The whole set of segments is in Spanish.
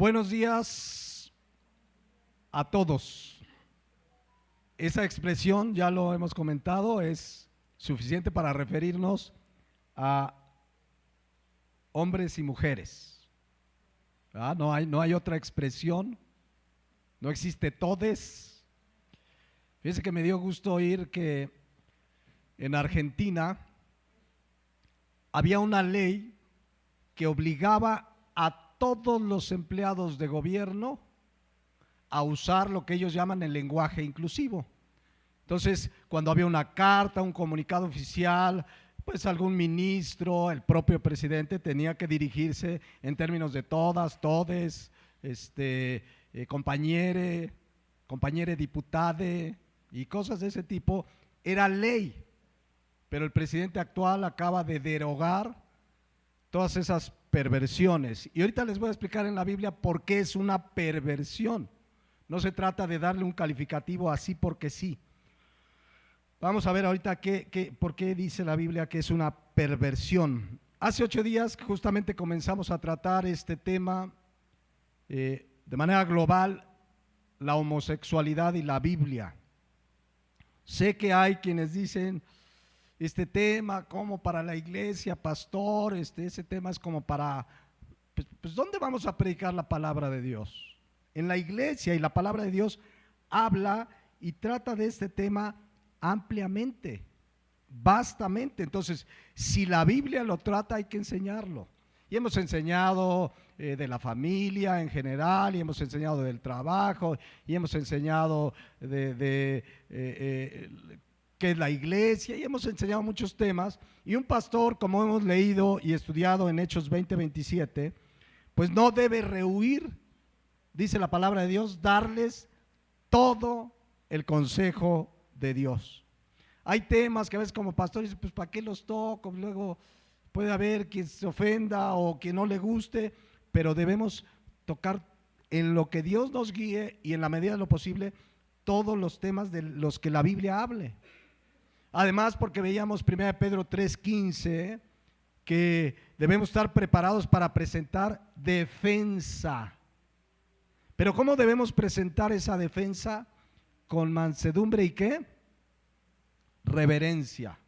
Buenos días a todos. Esa expresión, ya lo hemos comentado, es suficiente para referirnos a hombres y mujeres. ¿Verdad? No hay otra expresión, no existe todes. Fíjense que me dio gusto oír que en Argentina había una ley que obligaba a todos los empleados de gobierno a usar lo que ellos llaman el lenguaje inclusivo. Entonces, cuando había una carta, un comunicado oficial, pues algún ministro, el propio presidente tenía que dirigirse en términos de todas, todes, compañere diputade y cosas de ese tipo. Era ley, pero el presidente actual acaba de derogar todas esas perversiones. Y ahorita les voy a explicar en la Biblia por qué es una perversión. No se trata de darle un calificativo así porque sí. Vamos a ver ahorita por qué dice la Biblia que es una perversión. Hace 8 días justamente comenzamos a tratar este tema de manera global, la homosexualidad y la Biblia. Sé que hay quienes dicen, este tema como para la iglesia, pastor, ese tema es como para, pues ¿dónde vamos a predicar la palabra de Dios? En la iglesia, y la palabra de Dios habla y trata de este tema ampliamente, vastamente. Entonces, si la Biblia lo trata, hay que enseñarlo. Y hemos enseñado de la familia en general, y hemos enseñado del trabajo, y hemos enseñado de qué es la iglesia, y hemos enseñado muchos temas. Y un pastor, como hemos leído y estudiado en Hechos 20:27, pues no debe rehuir, dice la palabra de Dios, darles todo el consejo de Dios. Hay temas que a veces como pastor dice, pues ¿para qué los toco? Luego puede haber quien se ofenda o quien no le guste, pero debemos tocar en lo que Dios nos guíe y en la medida de lo posible todos los temas de los que la Biblia hable. Además, porque veíamos 1 Pedro 3:15 que debemos estar preparados para presentar defensa. Pero ¿cómo debemos presentar esa defensa? Con mansedumbre y ¿qué? Reverencia.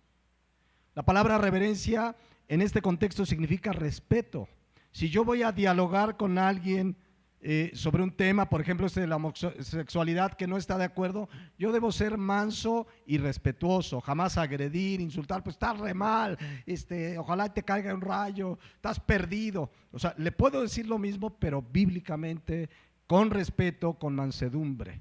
La palabra reverencia en este contexto significa respeto. Si yo voy a dialogar con alguien sobre un tema, por ejemplo de la homosexualidad, que no está de acuerdo, yo debo ser manso y respetuoso, jamás agredir, insultar, pues estás re mal, ojalá te caiga un rayo, estás perdido. O sea, le puedo decir lo mismo, pero bíblicamente, con respeto, con mansedumbre.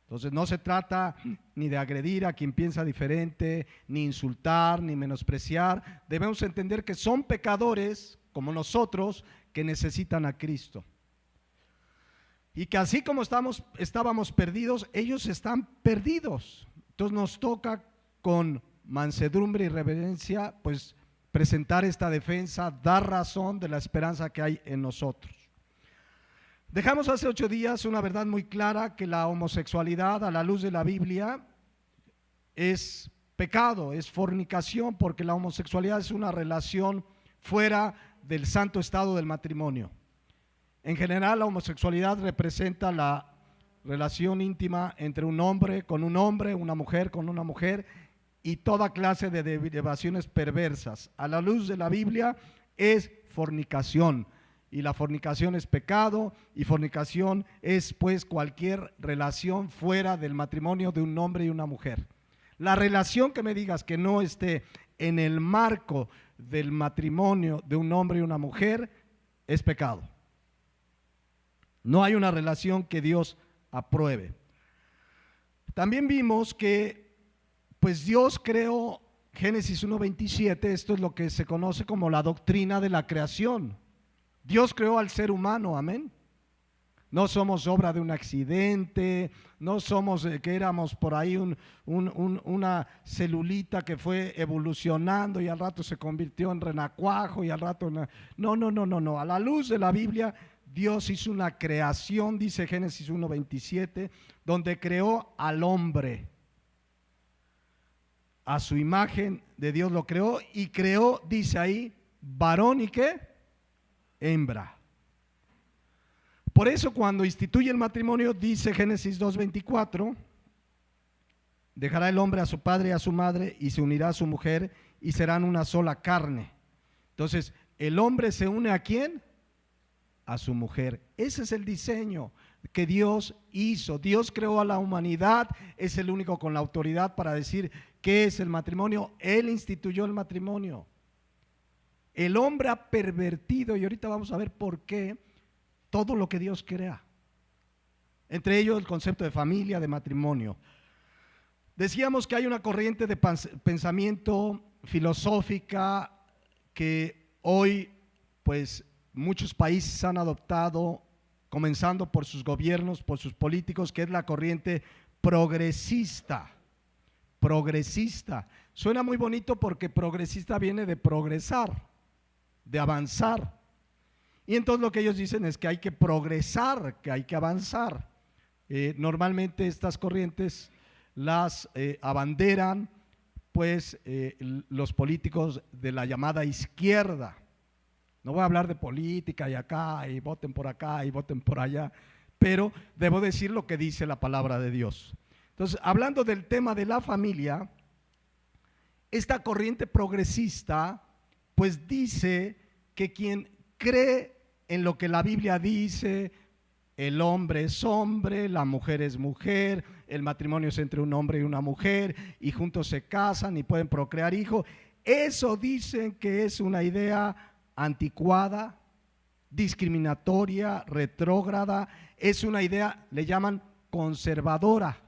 Entonces no se trata ni de agredir a quien piensa diferente, ni insultar, ni menospreciar. Debemos entender que son pecadores como nosotros que necesitan a Cristo. Y que así como estábamos perdidos, ellos están perdidos. Entonces nos toca con mansedumbre y reverencia, pues presentar esta defensa, dar razón de la esperanza que hay en nosotros. Dejamos hace 8 días una verdad muy clara, que la homosexualidad a la luz de la Biblia es pecado, es fornicación, porque la homosexualidad es una relación fuera del santo estado del matrimonio. En general, la homosexualidad representa la relación íntima entre un hombre con un hombre, una mujer con una mujer, y toda clase de derivaciones perversas. A la luz de la Biblia es fornicación. Y la fornicación es pecado, y fornicación es pues cualquier relación fuera del matrimonio de un hombre y una mujer. La relación que me digas que no esté en el marco del matrimonio de un hombre y una mujer es pecado. No hay una relación que Dios apruebe. También vimos que pues Dios creó, Génesis 1:27, esto es lo que se conoce como la doctrina de la creación. Dios creó al ser humano, amén. No somos obra de un accidente, no somos que éramos por ahí una celulita que fue evolucionando y al rato se convirtió en renacuajo y al rato no. A la luz de la Biblia, Dios hizo una creación, dice Génesis 1:27, donde creó al hombre. A su imagen de Dios lo creó y creó, dice ahí, varón y ¿qué? Hembra. Por eso cuando instituye el matrimonio, dice Génesis 2:24, dejará el hombre a su padre y a su madre y se unirá a su mujer y serán una sola carne. Entonces, el hombre se une ¿a quién? A su mujer. Ese es el diseño que Dios hizo. Dios creó a la humanidad, es el único con la autoridad para decir qué es el matrimonio. Él instituyó el matrimonio. El hombre ha pervertido, y ahorita vamos a ver por qué, todo lo que Dios crea. Entre ellos el concepto de familia, de matrimonio. Decíamos que hay una corriente de pensamiento filosófica que hoy, pues, muchos países han adoptado, comenzando por sus gobiernos, por sus políticos, que es la corriente progresista. Progresista. Suena muy bonito porque progresista viene de progresar, de avanzar. Y entonces lo que ellos dicen es que hay que progresar, que hay que avanzar. Normalmente estas corrientes las abanderan pues los políticos de la llamada izquierda. No voy a hablar de política y acá y voten por acá y voten por allá, pero debo decir lo que dice la palabra de Dios. Entonces, hablando del tema de la familia, esta corriente progresista pues dice que quien cree en lo que la Biblia dice, el hombre es hombre, la mujer es mujer, el matrimonio es entre un hombre y una mujer y juntos se casan y pueden procrear hijos, eso dicen que es una idea anticuada, discriminatoria, retrógrada, es una idea, le llaman conservadora.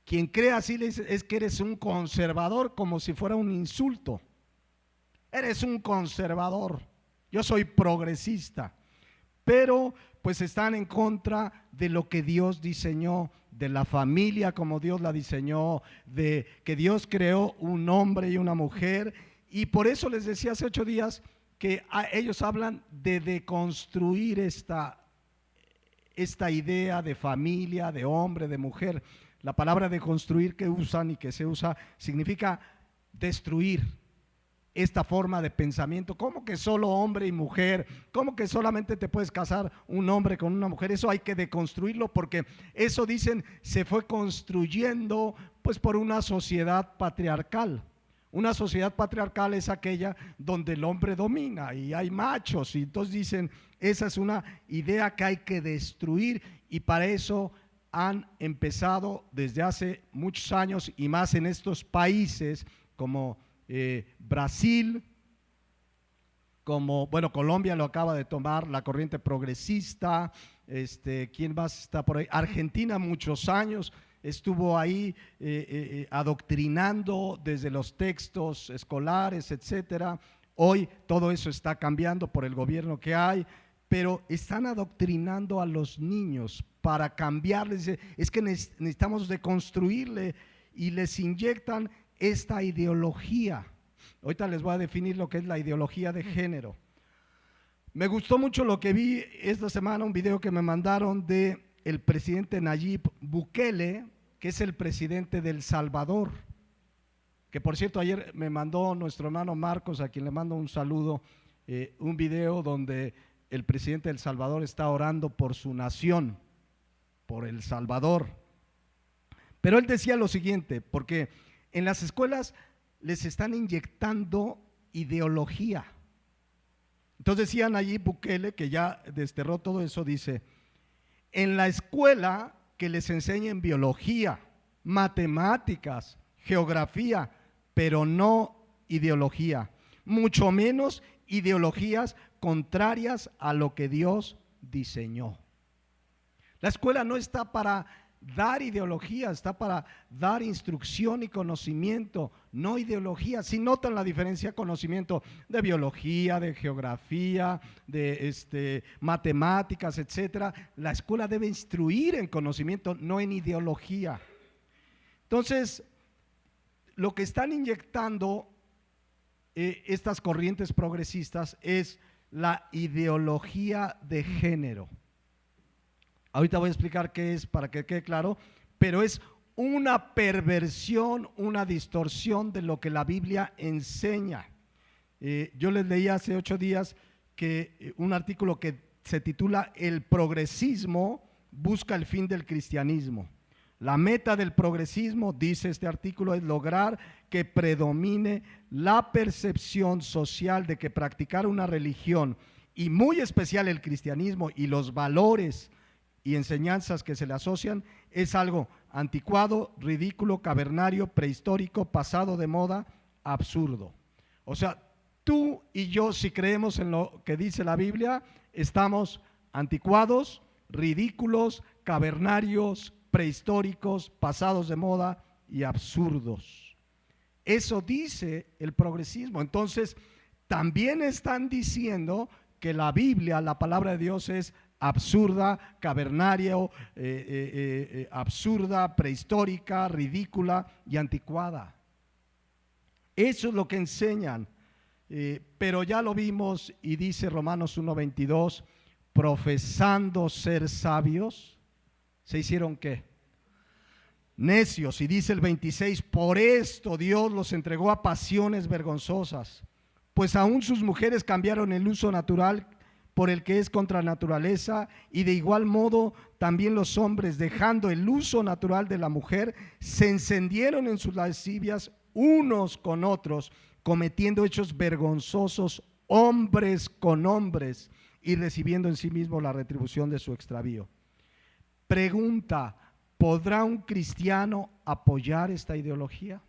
Quien cree así le dice, es que eres un conservador, como si fuera un insulto. Eres un conservador, yo soy progresista, pero pues están en contra de lo que Dios diseñó, de la familia como Dios la diseñó, de que Dios creó un hombre y una mujer, y por eso les decía hace 8 días que ellos hablan de deconstruir esta idea de familia, de hombre, de mujer. La palabra deconstruir que usan y que se usa significa destruir esta forma de pensamiento. ¿Cómo que solo hombre y mujer? ¿Cómo que solamente te puedes casar un hombre con una mujer? Eso hay que deconstruirlo porque eso, dicen, se fue construyendo pues por una sociedad patriarcal. Una sociedad patriarcal es aquella donde el hombre domina y hay machos, y entonces dicen, esa es una idea que hay que destruir, y para eso han empezado desde hace muchos años, y más en estos países como Brasil, como, bueno, Colombia lo acaba de tomar, la corriente progresista, ¿quién más está por ahí? Argentina muchos años estuvo ahí adoctrinando desde los textos escolares, etcétera. Hoy todo eso está cambiando por el gobierno que hay, pero están adoctrinando a los niños para cambiarles. Es que necesitamos deconstruirle y les inyectan esta ideología. Ahorita les voy a definir lo que es la ideología de género. Me gustó mucho lo que vi esta semana, un video que me mandaron de el presidente Nayib Bukele, que es el presidente de El Salvador, que por cierto ayer me mandó nuestro hermano Marcos, a quien le mando un saludo, un video donde el presidente de El Salvador está orando por su nación, por El Salvador. Pero él decía lo siguiente, porque en las escuelas les están inyectando ideología. Entonces decía Nayib Bukele, que ya desterró todo eso, dice: en la escuela que les enseñen biología, matemáticas, geografía, pero no ideología, mucho menos ideologías contrarias a lo que Dios diseñó. La escuela no está para dar ideología, está para dar instrucción y conocimiento, no ideología. Si notan la diferencia, conocimiento de biología, de geografía, de matemáticas, etcétera. La escuela debe instruir en conocimiento, no en ideología. Entonces, lo que están inyectando estas corrientes progresistas es la ideología de género. Ahorita voy a explicar qué es para que quede claro, pero es una perversión, una distorsión de lo que la Biblia enseña. Yo les leí hace 8 días que un artículo que se titula El progresismo busca el fin del cristianismo. La meta del progresismo, dice este artículo, es lograr que predomine la percepción social de que practicar una religión, y muy especial el cristianismo y los valores y enseñanzas que se le asocian, es algo anticuado, ridículo, cavernario, prehistórico, pasado de moda, absurdo. O sea, tú y yo, si creemos en lo que dice la Biblia, estamos anticuados, ridículos, cavernarios, prehistóricos, pasados de moda y absurdos. Eso dice el progresismo. Entonces, también están diciendo que la Biblia, la palabra de Dios, es absurda, cavernario, absurda, prehistórica, ridícula y anticuada. Eso es lo que enseñan. Pero ya lo vimos y dice Romanos 1:22, profesando ser sabios, ¿se hicieron qué? Necios. Y dice el 26, por esto Dios los entregó a pasiones vergonzosas, pues aún sus mujeres cambiaron el uso natural por el que es contra naturaleza, y de igual modo también los hombres, dejando el uso natural de la mujer, se encendieron en sus lascivias unos con otros, cometiendo hechos vergonzosos hombres con hombres y recibiendo en sí mismo la retribución de su extravío. Pregunta, ¿podrá un cristiano apoyar esta ideología?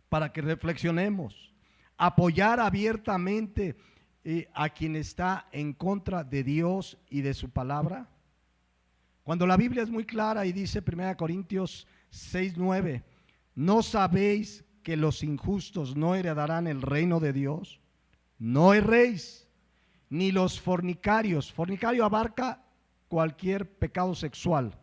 Para que reflexionemos, apoyar abiertamente a quien está en contra de Dios y de su palabra. Cuando la Biblia es muy clara y dice 1 Corintios 6:9, ¿no sabéis que los injustos no heredarán el reino de Dios? No erréis, ni los fornicarios, fornicario abarca cualquier pecado sexual,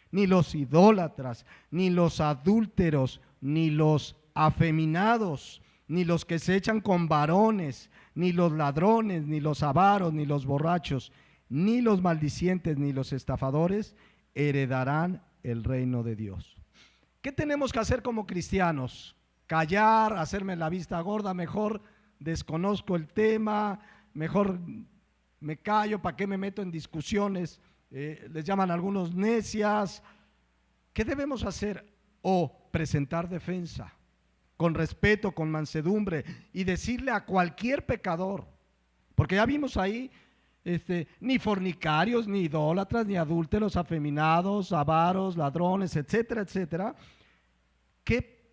ni los idólatras, ni los adúlteros, ni los afeminados, ni los que se echan con varones, ni los ladrones, ni los avaros, ni los borrachos, ni los maldicientes, ni los estafadores heredarán el reino de Dios. ¿Qué tenemos que hacer como cristianos? Callar, hacerme la vista gorda, mejor desconozco el tema, mejor me callo, ¿para qué me meto en discusiones? Les llaman algunos necias. ¿Qué debemos hacer? O presentar defensa, con respeto, con mansedumbre, y decirle a cualquier pecador, porque ya vimos ahí, ni fornicarios, ni idólatras, ni adúlteros, afeminados, avaros, ladrones, etcétera, etcétera. ¿Qué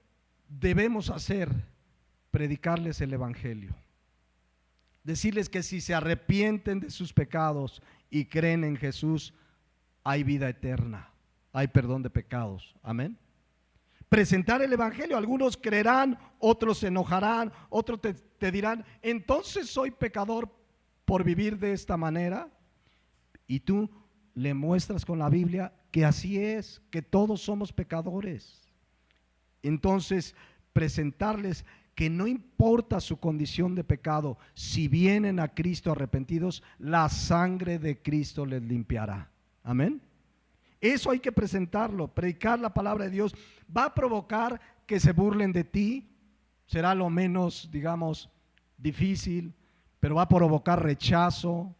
debemos hacer? Predicarles el evangelio. Decirles que si se arrepienten de sus pecados y creen en Jesús, hay vida eterna, hay perdón de pecados. Amén. Presentar el evangelio. Algunos creerán, otros se enojarán, otros te dirán, entonces soy pecador por vivir de esta manera. Y tú le muestras con la Biblia que así es, que todos somos pecadores. Entonces, presentarles que no importa su condición de pecado, si vienen a Cristo arrepentidos, la sangre de Cristo les limpiará. Amén. Eso hay que presentarlo. Predicar la palabra de Dios va a provocar que se burlen de ti, será lo menos, digamos, difícil, pero va a provocar rechazo,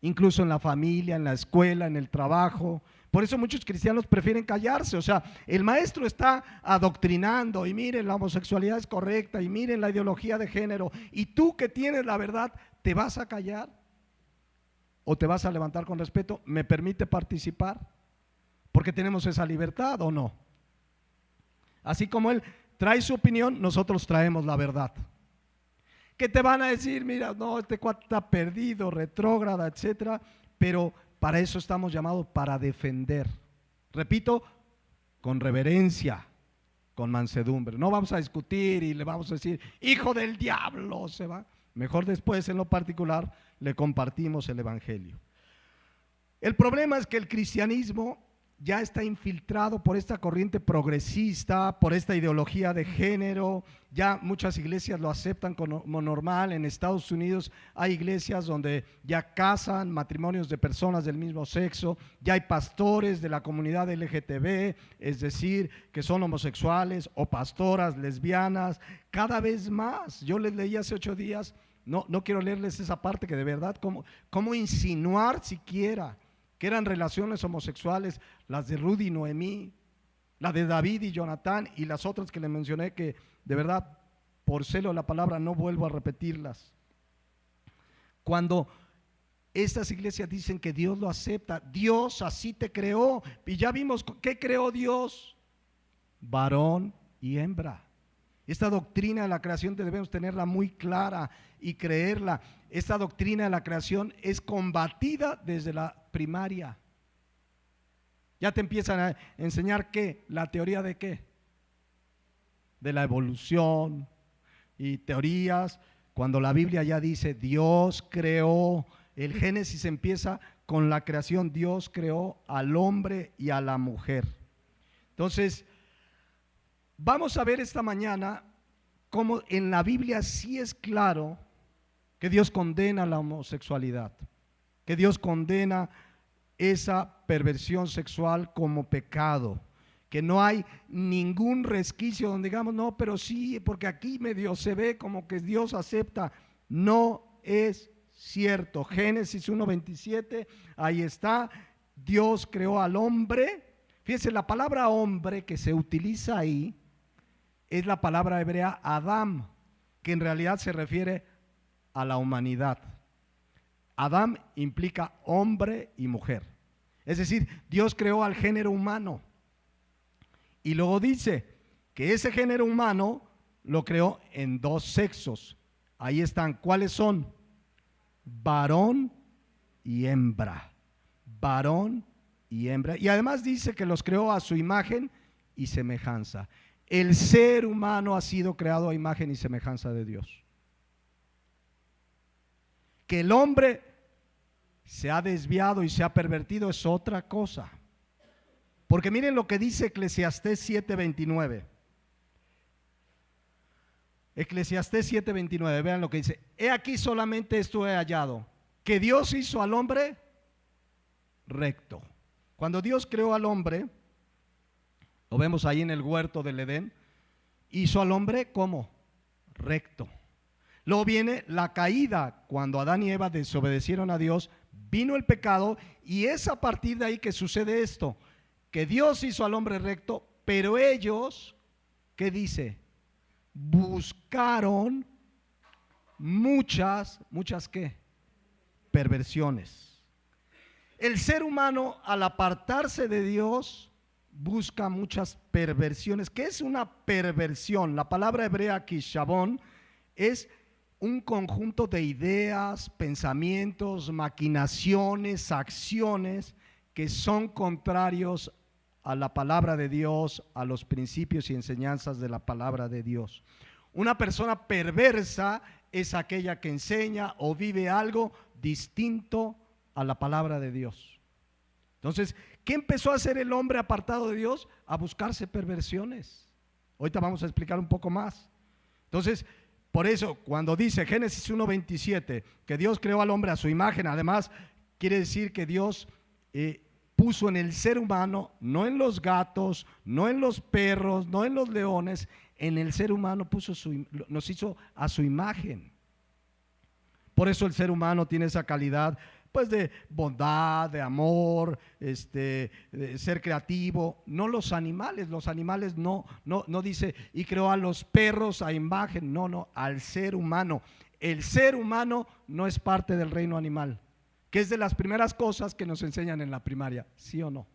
incluso en la familia, en la escuela, en el trabajo. Por eso muchos cristianos prefieren callarse. O sea, el maestro está adoctrinando y miren, la homosexualidad es correcta y miren la ideología de género, y tú que tienes la verdad, ¿te vas a callar? ¿O te vas a levantar con respeto? ¿Me permite participar? Porque tenemos esa libertad, ¿o no? Así como él trae su opinión, nosotros traemos la verdad. ¿Qué te van a decir? Mira, no, este cuate está perdido, retrógrada, etcétera. Pero para eso estamos llamados, para defender. Repito, con reverencia, con mansedumbre. No vamos a discutir y le vamos a decir, hijo del diablo, se va. Mejor después, en lo particular, le compartimos el evangelio. El problema es que el cristianismo ya está infiltrado por esta corriente progresista, por esta ideología de género. Ya muchas iglesias lo aceptan como normal. En Estados Unidos hay iglesias donde ya casan matrimonios de personas del mismo sexo, ya hay pastores de la comunidad LGTB, es decir, que son homosexuales, o pastoras lesbianas, cada vez más. Yo les leí hace 8 días no quiero leerles esa parte que de verdad, cómo insinuar siquiera que eran relaciones homosexuales, las de Ruth y Noemí, la de David y Jonatán y las otras que le mencioné que de verdad, por celo de la palabra, no vuelvo a repetirlas. Cuando estas iglesias dicen que Dios lo acepta, Dios así te creó, y ya vimos ¿qué creó Dios? Varón y hembra. Esta doctrina de la creación debemos tenerla muy clara y creerla. Esta doctrina de la creación es combatida desde la primaria. Ya te empiezan a enseñar ¿qué? La teoría de ¿qué? De la evolución y teorías, cuando la Biblia ya dice Dios creó, el Génesis empieza con la creación, Dios creó al hombre y a la mujer. Entonces, vamos a ver esta mañana cómo en la Biblia sí es claro que Dios condena la homosexualidad, que Dios condena esa perversión sexual como pecado, que no hay ningún resquicio donde digamos, no, pero sí, porque aquí medio se ve como que Dios acepta. No es cierto. Génesis 1:27, ahí está, Dios creó al hombre. Fíjense, la palabra hombre que se utiliza ahí es la palabra hebrea Adam, que en realidad se refiere a la humanidad. Adam implica hombre y mujer. Es decir, Dios creó al género humano. Y luego dice que ese género humano lo creó en dos sexos. Ahí están. ¿Cuáles son? Varón y hembra. Varón y hembra. Y además dice que los creó a su imagen y semejanza. El ser humano ha sido creado a imagen y semejanza de Dios. Que el hombre se ha desviado y se ha pervertido es otra cosa. Porque miren lo que dice Eclesiastés 7:29. Eclesiastés 7:29, vean lo que dice. He aquí solamente esto he hallado, que Dios hizo al hombre recto. Cuando Dios creó al hombre, lo vemos ahí en el huerto del Edén, hizo al hombre como recto. Luego viene la caída, cuando Adán y Eva desobedecieron a Dios, vino el pecado y es a partir de ahí que sucede esto, que Dios hizo al hombre recto, pero ellos, ¿qué dice? Buscaron muchas ¿qué? Perversiones. El ser humano al apartarse de Dios busca muchas perversiones. ¿Qué es una perversión? La palabra hebrea kishavón es un conjunto de ideas, pensamientos, maquinaciones, acciones que son contrarios a la palabra de Dios, a los principios y enseñanzas de la palabra de Dios. Una persona perversa es aquella que enseña o vive algo distinto a la palabra de Dios. Entonces, ¿qué empezó a hacer el hombre apartado de Dios? A buscarse perversiones. Ahorita vamos a explicar un poco más. Entonces, por eso, cuando dice Génesis 1:27 que Dios creó al hombre a su imagen, además quiere decir que Dios puso en el ser humano, no en los gatos, no en los perros, no en los leones, en el ser humano nos hizo a su imagen. Por eso el ser humano tiene esa calidad pues de bondad, de amor, de ser creativo. No los animales no dice y creó a los perros a imagen, no, al ser humano. El ser humano no es parte del reino animal, que es de las primeras cosas que nos enseñan en la primaria, ¿sí o no?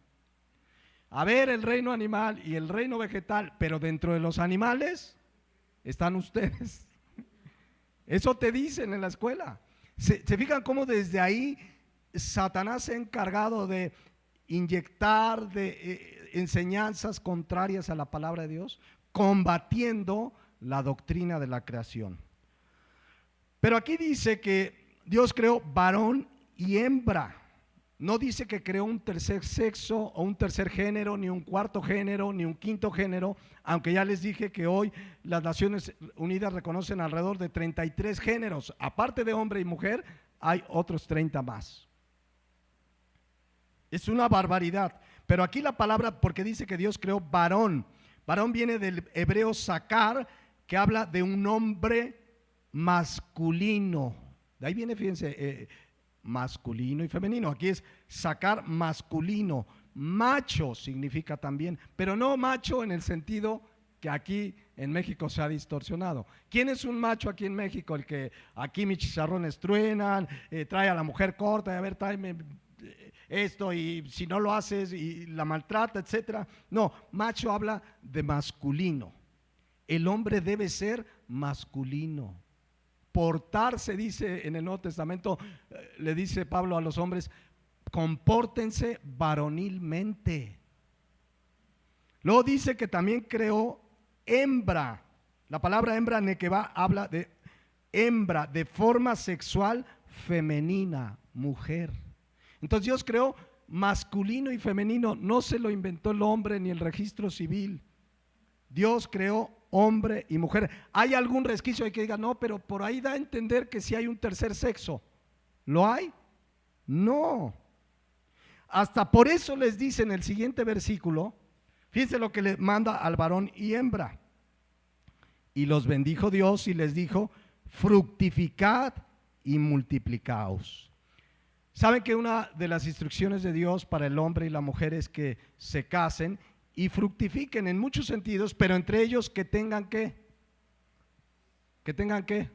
A ver, el reino animal y el reino vegetal, pero dentro de los animales están ustedes. Eso te dicen en la escuela. ¿Se fijan cómo desde ahí Satanás se ha encargado de inyectar de enseñanzas contrarias a la palabra de Dios, combatiendo la doctrina de la creación? Pero aquí dice que Dios creó varón y hembra. No dice que creó un tercer sexo o un tercer género, ni un cuarto género, ni un quinto género, aunque ya les dije que hoy las Naciones Unidas reconocen alrededor de 33 géneros. Aparte de hombre y mujer, hay otros 30 más. Es una barbaridad. Pero aquí la palabra, porque dice que Dios creó varón. Varón viene del hebreo sacar, que habla de un hombre masculino. De ahí viene, fíjense, masculino y femenino. Aquí es sacar masculino. Macho significa también, pero no macho en el sentido que aquí en México se ha distorsionado. ¿Quién es un macho aquí en México? El que aquí mis chicharrones truenan, trae a la mujer corta, y a ver, tráeme esto, y si no lo haces y la maltrata, etcétera. No, macho habla de masculino. El hombre debe ser masculino. Portarse, dice en el Nuevo Testamento, le dice Pablo a los hombres, compórtense varonilmente. Luego dice que también creó hembra. La palabra hembra, nekevá, habla de hembra, de forma sexual femenina, mujer. Entonces Dios creó masculino y femenino, no se lo inventó el hombre ni el registro civil. Dios creó hombre y mujer. ¿Hay algún resquicio de que diga, no, pero por ahí da a entender que si hay un tercer sexo? ¿Lo hay? No. Hasta por eso les dice en el siguiente versículo, fíjense lo que le manda al varón y hembra. Y los bendijo Dios y les dijo, fructificad y multiplicaos. ¿Saben que una de las instrucciones de Dios para el hombre y la mujer es que se casen y fructifiquen en muchos sentidos, pero entre ellos que tengan ¿qué? Que tengan ¿qué?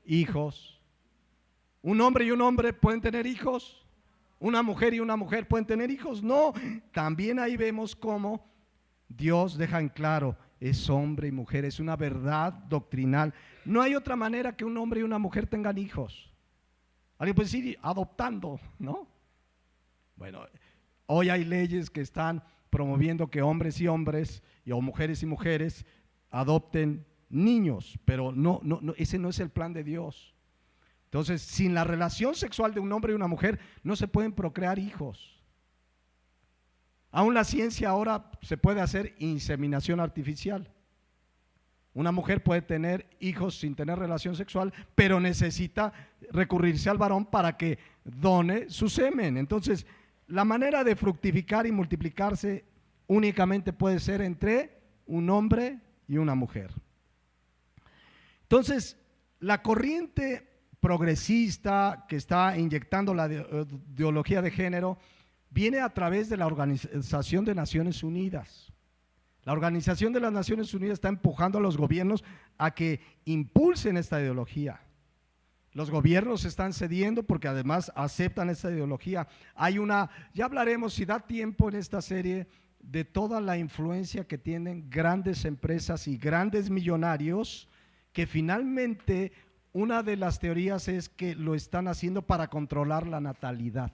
Hijos. ¿Un hombre y un hombre pueden tener hijos? ¿Una mujer y una mujer pueden tener hijos? No, también ahí vemos cómo Dios deja en claro, es hombre y mujer, es una verdad doctrinal. No hay otra manera que un hombre y una mujer tengan hijos. Alguien puede decir, adoptando, ¿no? Bueno, hoy hay leyes que están promoviendo que hombres y hombres o mujeres y mujeres adopten niños, pero no, ese no es el plan de Dios. Entonces, sin la relación sexual de un hombre y una mujer, no se pueden procrear hijos. Aún la ciencia ahora se puede hacer inseminación artificial. Una mujer puede tener hijos sin tener relación sexual, pero necesita recurrirse al varón para que done su semen. Entonces, la manera de fructificar y multiplicarse únicamente puede ser entre un hombre y una mujer. Entonces, la corriente progresista que está inyectando la ideología de género viene a través de la Organización de Naciones Unidas. La Organización de las Naciones Unidas está empujando a los gobiernos a que impulsen esta ideología. Los gobiernos están cediendo porque además aceptan esta ideología. Ya hablaremos, si da tiempo en esta serie, de toda la influencia que tienen grandes empresas y grandes millonarios, que finalmente una de las teorías es que lo están haciendo para controlar la natalidad.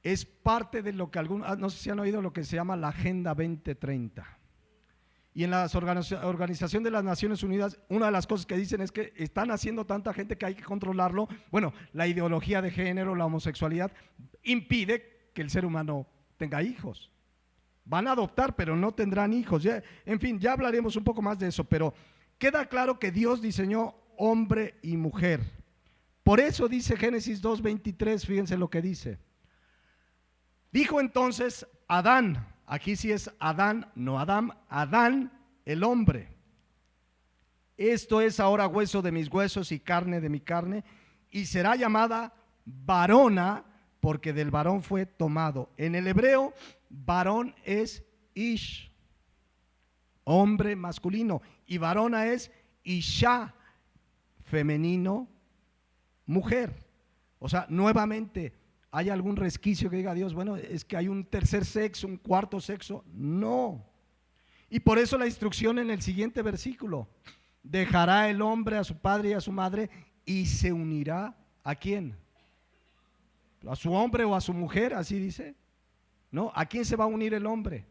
Es parte de lo que no sé si han oído lo que se llama la Agenda 2030. Y en la Organización de las Naciones Unidas, una de las cosas que dicen es que están haciendo tanta gente que hay que controlarlo. Bueno, la ideología de género, la homosexualidad, impide que el ser humano tenga hijos. Van a adoptar, pero no tendrán hijos. En fin, ya hablaremos un poco más de eso, pero queda claro que Dios diseñó hombre y mujer. Por eso dice Génesis 2:23, fíjense lo que dice. Dijo entonces Adán, aquí sí es Adán, no Adán, Adán el hombre. Esto es ahora hueso de mis huesos y carne de mi carne, y será llamada varona, porque del varón fue tomado. En el hebreo, varón es ish, hombre masculino, y varona es isha, femenino, mujer. O sea, nuevamente, ¿hay algún resquicio que diga Dios, bueno, es que hay un tercer sexo, un cuarto sexo? No. Y por eso la instrucción en el siguiente versículo, dejará el hombre a su padre y a su madre y se unirá ¿a quién? ¿A su hombre o a su mujer? Así dice. ¿No? ¿A quién se va a unir el hombre?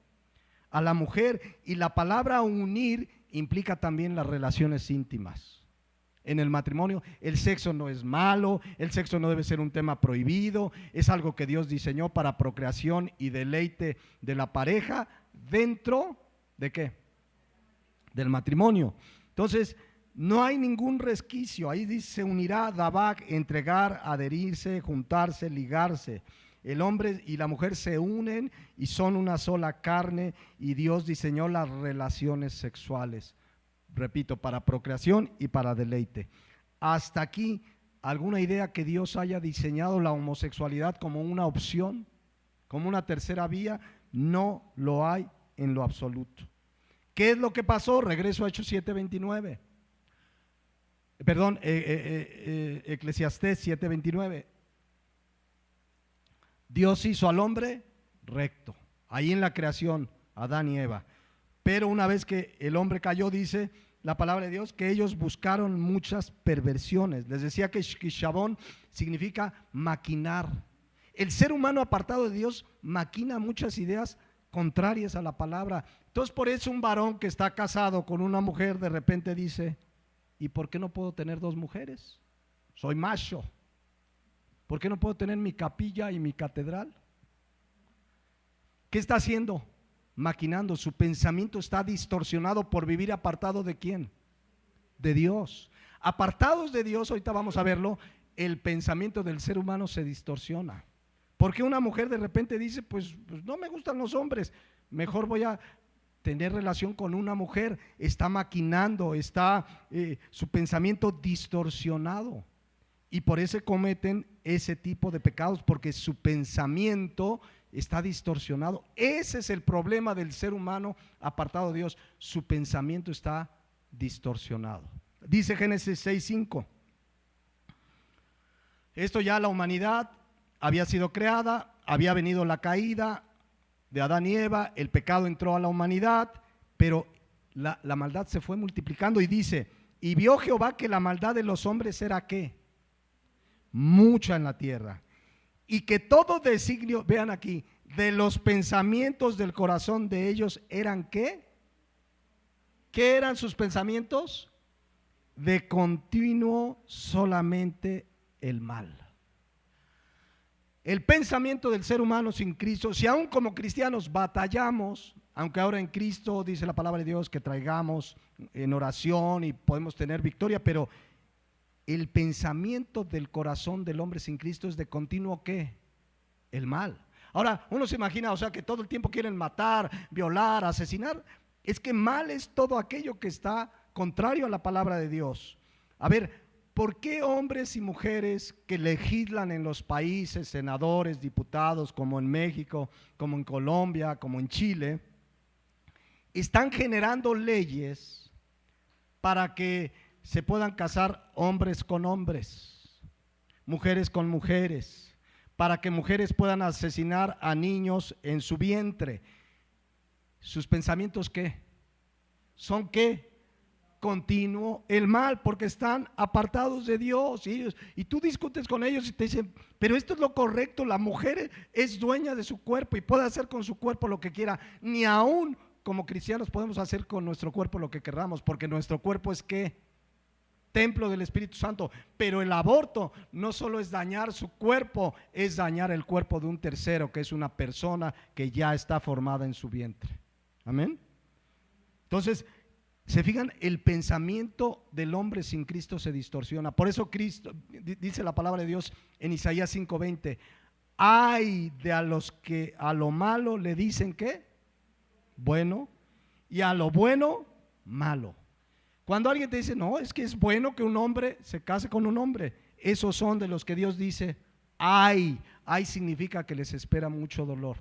A la mujer. Y la palabra unir implica también las relaciones íntimas. En el matrimonio, el sexo no es malo, el sexo no debe ser un tema prohibido, es algo que Dios diseñó para procreación y deleite de la pareja dentro ¿de qué? Del matrimonio. Entonces, no hay ningún resquicio, ahí dice se unirá, dabak, entregar, adherirse, juntarse, ligarse. El hombre y la mujer se unen y son una sola carne y Dios diseñó las relaciones sexuales repito, para procreación y para deleite. Hasta aquí, ¿alguna idea que Dios haya diseñado la homosexualidad como una opción, como una tercera vía? No lo hay en lo absoluto. ¿Qué es lo que pasó? Regreso a Hechos 7:29. Perdón, Eclesiastés 7:29. Dios hizo al hombre recto, ahí en la creación, Adán y Eva. Pero una vez que el hombre cayó, dice la palabra de Dios, que ellos buscaron muchas perversiones. Les decía que Shabón significa maquinar. El ser humano apartado de Dios maquina muchas ideas contrarias a la palabra. Entonces, por eso un varón que está casado con una mujer de repente dice: ¿y por qué no puedo tener dos mujeres? Soy macho. ¿Por qué no puedo tener mi capilla y mi catedral? ¿Qué está haciendo? Maquinando. Su pensamiento está distorsionado por vivir apartado ¿de quién? De Dios. Apartados de Dios, ahorita vamos a verlo, el pensamiento del ser humano se distorsiona. Porque una mujer de repente dice: pues no me gustan los hombres, mejor voy a tener relación con una mujer. Está maquinando, está su pensamiento distorsionado, y por eso cometen ese tipo de pecados, porque su pensamiento está distorsionado. Ese es el problema del ser humano apartado de Dios, su pensamiento está distorsionado. Dice Génesis 6:5, esto ya la humanidad había sido creada, había venido la caída de Adán y Eva, el pecado entró a la humanidad, pero la maldad se fue multiplicando, y dice: y vio Jehová que la maldad de los hombres era ¿qué? Mucha en la tierra, y que todo designio, vean aquí, de los pensamientos del corazón de ellos eran ¿qué? ¿Qué eran sus pensamientos? De continuo solamente el mal. El pensamiento del ser humano sin Cristo, si aún como cristianos batallamos, aunque ahora en Cristo dice la palabra de Dios que traigamos en oración y podemos tener victoria, pero el pensamiento del corazón del hombre sin Cristo es de continuo ¿qué? El mal. Ahora, uno se imagina, o sea, que todo el tiempo quieren matar, violar, asesinar. Es que mal es todo aquello que está contrario a la palabra de Dios. A ver, ¿por qué hombres y mujeres que legislan en los países, senadores, diputados, como en México, como en Colombia, como en Chile, están generando leyes para que se puedan casar hombres con hombres, mujeres con mujeres, para que mujeres puedan asesinar a niños en su vientre? ¿Sus pensamientos qué? ¿Son qué? Continuo el mal, porque están apartados de Dios, y tú discutes con ellos y te dicen: pero esto es lo correcto, la mujer es dueña de su cuerpo y puede hacer con su cuerpo lo que quiera. Ni aún como cristianos podemos hacer con nuestro cuerpo lo que queramos, porque nuestro cuerpo es ¿qué? Templo del Espíritu Santo. Pero el aborto no solo es dañar su cuerpo, es dañar el cuerpo de un tercero, que es una persona que ya está formada en su vientre. Amén. Entonces, ¿se fijan? El pensamiento del hombre sin Cristo se distorsiona. Por eso Cristo, dice la palabra de Dios en Isaías 5:20, ay de a los que a lo malo le dicen ¿qué? Bueno, y a lo bueno, malo. Cuando alguien te dice: no, es que es bueno que un hombre se case con un hombre, esos son de los que Dios dice: ay significa que les espera mucho dolor.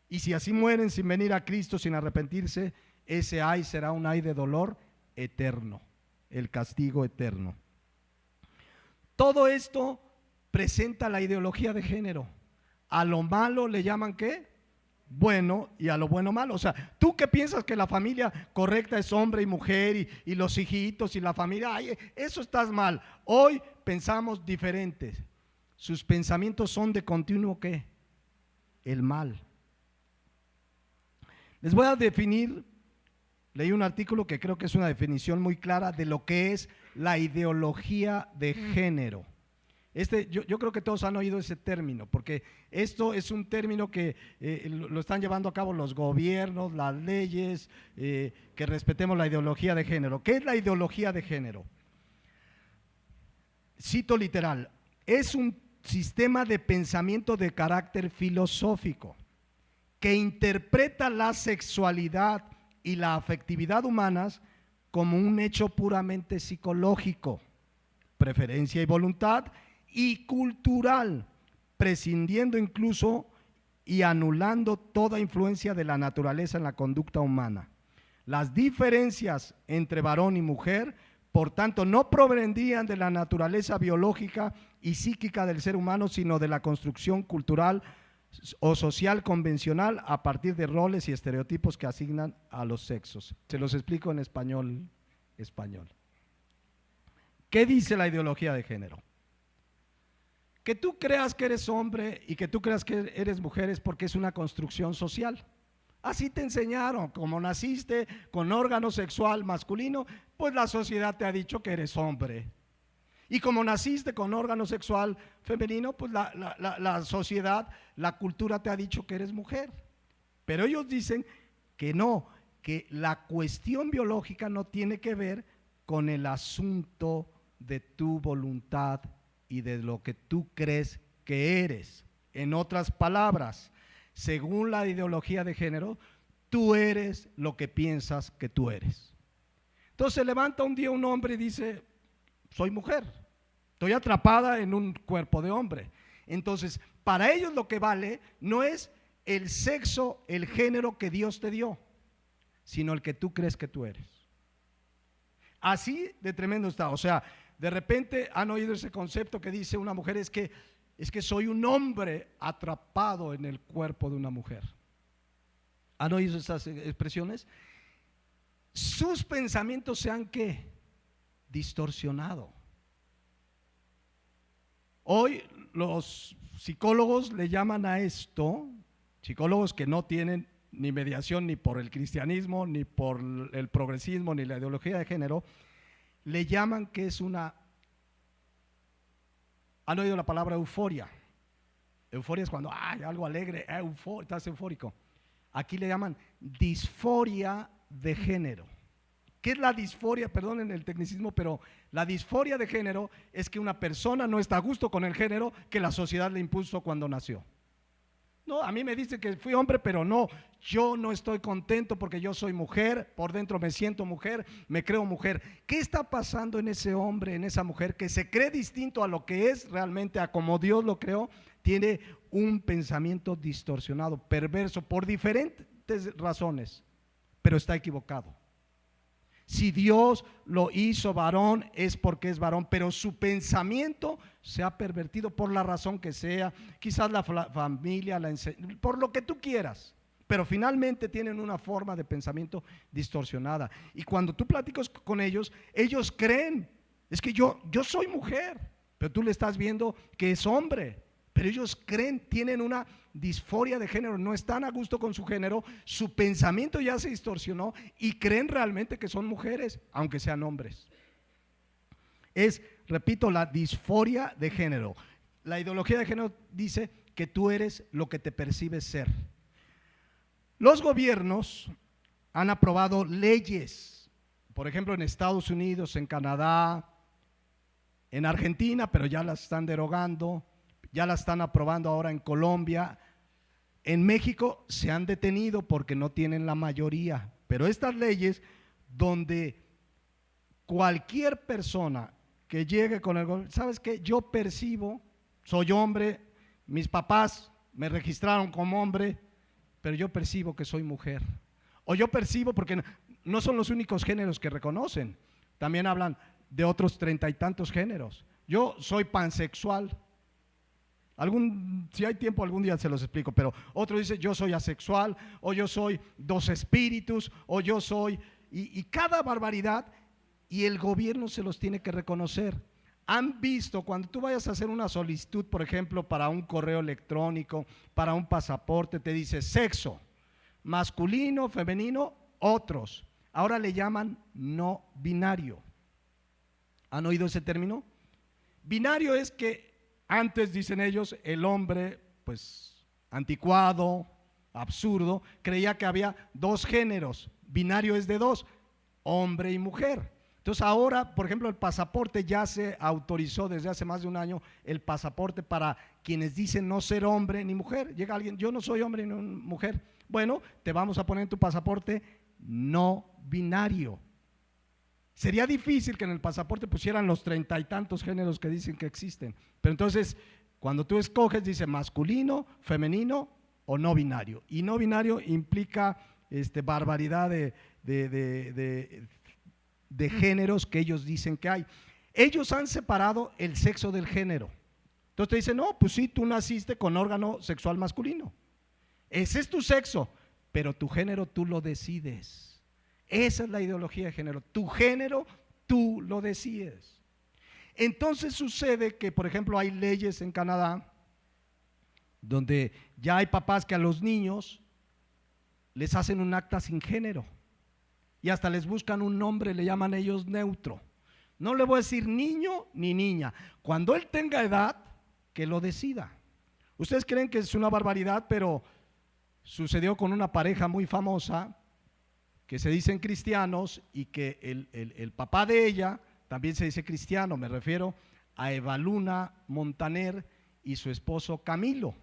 Y si así mueren sin venir a Cristo, sin arrepentirse, ese ay será un ay de dolor eterno, el castigo eterno. Todo esto presenta la ideología de género. A lo malo le llaman ¿qué? Bueno, y a lo bueno malo. O sea, ¿tú qué piensas? Que la familia correcta es hombre y mujer y los hijitos y la familia. Ay, eso estás mal. Hoy pensamos diferentes. Sus pensamientos son de continuo ¿qué? El mal. Les voy a definir, leí un artículo que creo que es una definición muy clara de lo que es la ideología de género. Yo creo que todos han oído ese término, porque esto es un término que lo están llevando a cabo los gobiernos, las leyes, que respetemos la ideología de género. ¿Qué es la ideología de género? Cito literal: es un sistema de pensamiento de carácter filosófico que interpreta la sexualidad y la afectividad humanas como un hecho puramente psicológico, preferencia y voluntad, y cultural, prescindiendo incluso y anulando toda influencia de la naturaleza en la conducta humana. Las diferencias entre varón y mujer, por tanto, no provendrían de la naturaleza biológica y psíquica del ser humano, sino de la construcción cultural o social convencional a partir de roles y estereotipos que asignan a los sexos. Se los explico en español. ¿Qué dice la ideología de género? Que tú creas que eres hombre y que tú creas que eres mujer es porque es una construcción social. Así te enseñaron, como naciste con órgano sexual masculino, pues la sociedad te ha dicho que eres hombre. Y como naciste con órgano sexual femenino, pues la sociedad, la cultura te ha dicho que eres mujer. Pero ellos dicen que no, que la cuestión biológica no tiene que ver con el asunto de tu voluntad y de lo que tú crees que eres. En otras palabras, según la ideología de género, tú eres lo que piensas que tú eres. Entonces se levanta un día un hombre y dice, soy mujer, estoy atrapada en un cuerpo de hombre. Entonces, para ellos lo que vale no es el sexo, el género que Dios te dio, sino el que tú crees que tú eres. Así de tremendo está. O sea, de repente han oído ese concepto que dice una mujer es que soy un hombre atrapado en el cuerpo de una mujer. ¿Han oído esas expresiones? Sus pensamientos se han ¿qué? Distorsionado. Hoy los psicólogos le llaman a esto, psicólogos que no tienen ni mediación ni por el cristianismo, ni por el progresismo, ni la ideología de género, le llaman que es una... ¿Han oído la palabra euforia? Euforia es cuando hay algo alegre, estás eufórico. Aquí le llaman disforia de género. ¿Qué es la disforia? Perdonen el tecnicismo, pero la disforia de género es que una persona no está a gusto con el género que la sociedad le impuso cuando nació. No, a mí me dicen que fui hombre, pero no, yo no estoy contento porque yo soy mujer, por dentro me siento mujer, me creo mujer. ¿Qué está pasando en ese hombre, en esa mujer que se cree distinto a lo que es realmente, a como Dios lo creó? Tiene un pensamiento distorsionado, perverso, por diferentes razones, pero está equivocado. Si Dios lo hizo varón es porque es varón, pero su pensamiento se ha pervertido por la razón que sea, quizás la familia, por lo que tú quieras, pero finalmente tienen una forma de pensamiento distorsionada. Y cuando tú platicas con ellos, ellos creen, es que yo soy mujer, pero tú le estás viendo que es hombre. Pero ellos creen, tienen una disforia de género, no están a gusto con su género, su pensamiento ya se distorsionó y creen realmente que son mujeres, aunque sean hombres. Es, repito, la disforia de género. La ideología de género dice que tú eres lo que te percibes ser. Los gobiernos han aprobado leyes, por ejemplo en Estados Unidos, en Canadá, en Argentina, pero ya las están derogando. Ya la están aprobando ahora en Colombia. En México se han detenido porque no tienen la mayoría. Pero estas leyes donde cualquier persona que llegue con el gobierno, ¿sabes qué? Yo percibo, soy hombre, mis papás me registraron como hombre, pero yo percibo que soy mujer. O yo percibo, porque no son los únicos géneros que reconocen. También hablan de otros 30 y tantos géneros. Yo soy pansexual. Si hay tiempo algún día se los explico, pero otro dice yo soy asexual, o yo soy dos espíritus, o yo soy, y cada barbaridad, y el gobierno se los tiene que reconocer. Han visto, cuando tú vayas a hacer una solicitud, por ejemplo, para un correo electrónico, para un pasaporte, te dice sexo, masculino, femenino, otros. Ahora le llaman no binario. ¿Han oído ese término? Binario es que antes, dicen ellos, el hombre, pues anticuado, absurdo, creía que había dos géneros. Binario es de dos, hombre y mujer. Entonces ahora, por ejemplo, el pasaporte ya se autorizó desde hace más de un año, el pasaporte para quienes dicen no ser hombre ni mujer. Llega alguien, yo no soy hombre ni mujer. Bueno, te vamos a poner en tu pasaporte no binario. Sería difícil que en el pasaporte pusieran los 30 y tantos géneros que dicen que existen. Pero entonces, cuando tú escoges, dice masculino, femenino o no binario. Y no binario implica barbaridad de géneros que ellos dicen que hay. Ellos han separado el sexo del género. Entonces te dicen, no, pues sí, tú naciste con órgano sexual masculino. Ese es tu sexo, pero tu género tú lo decides. Esa es la ideología de género. Tu género tú lo decides. Entonces sucede que, por ejemplo, hay leyes en Canadá donde ya hay papás que a los niños les hacen un acta sin género y hasta les buscan un nombre, le llaman ellos neutro. No le voy a decir niño ni niña. Cuando él tenga edad, que lo decida. Ustedes creen que es una barbaridad, pero sucedió con una pareja muy famosa que se dicen cristianos y que el papá de ella también se dice cristiano. Me refiero a Evaluna Montaner y su esposo Camilo.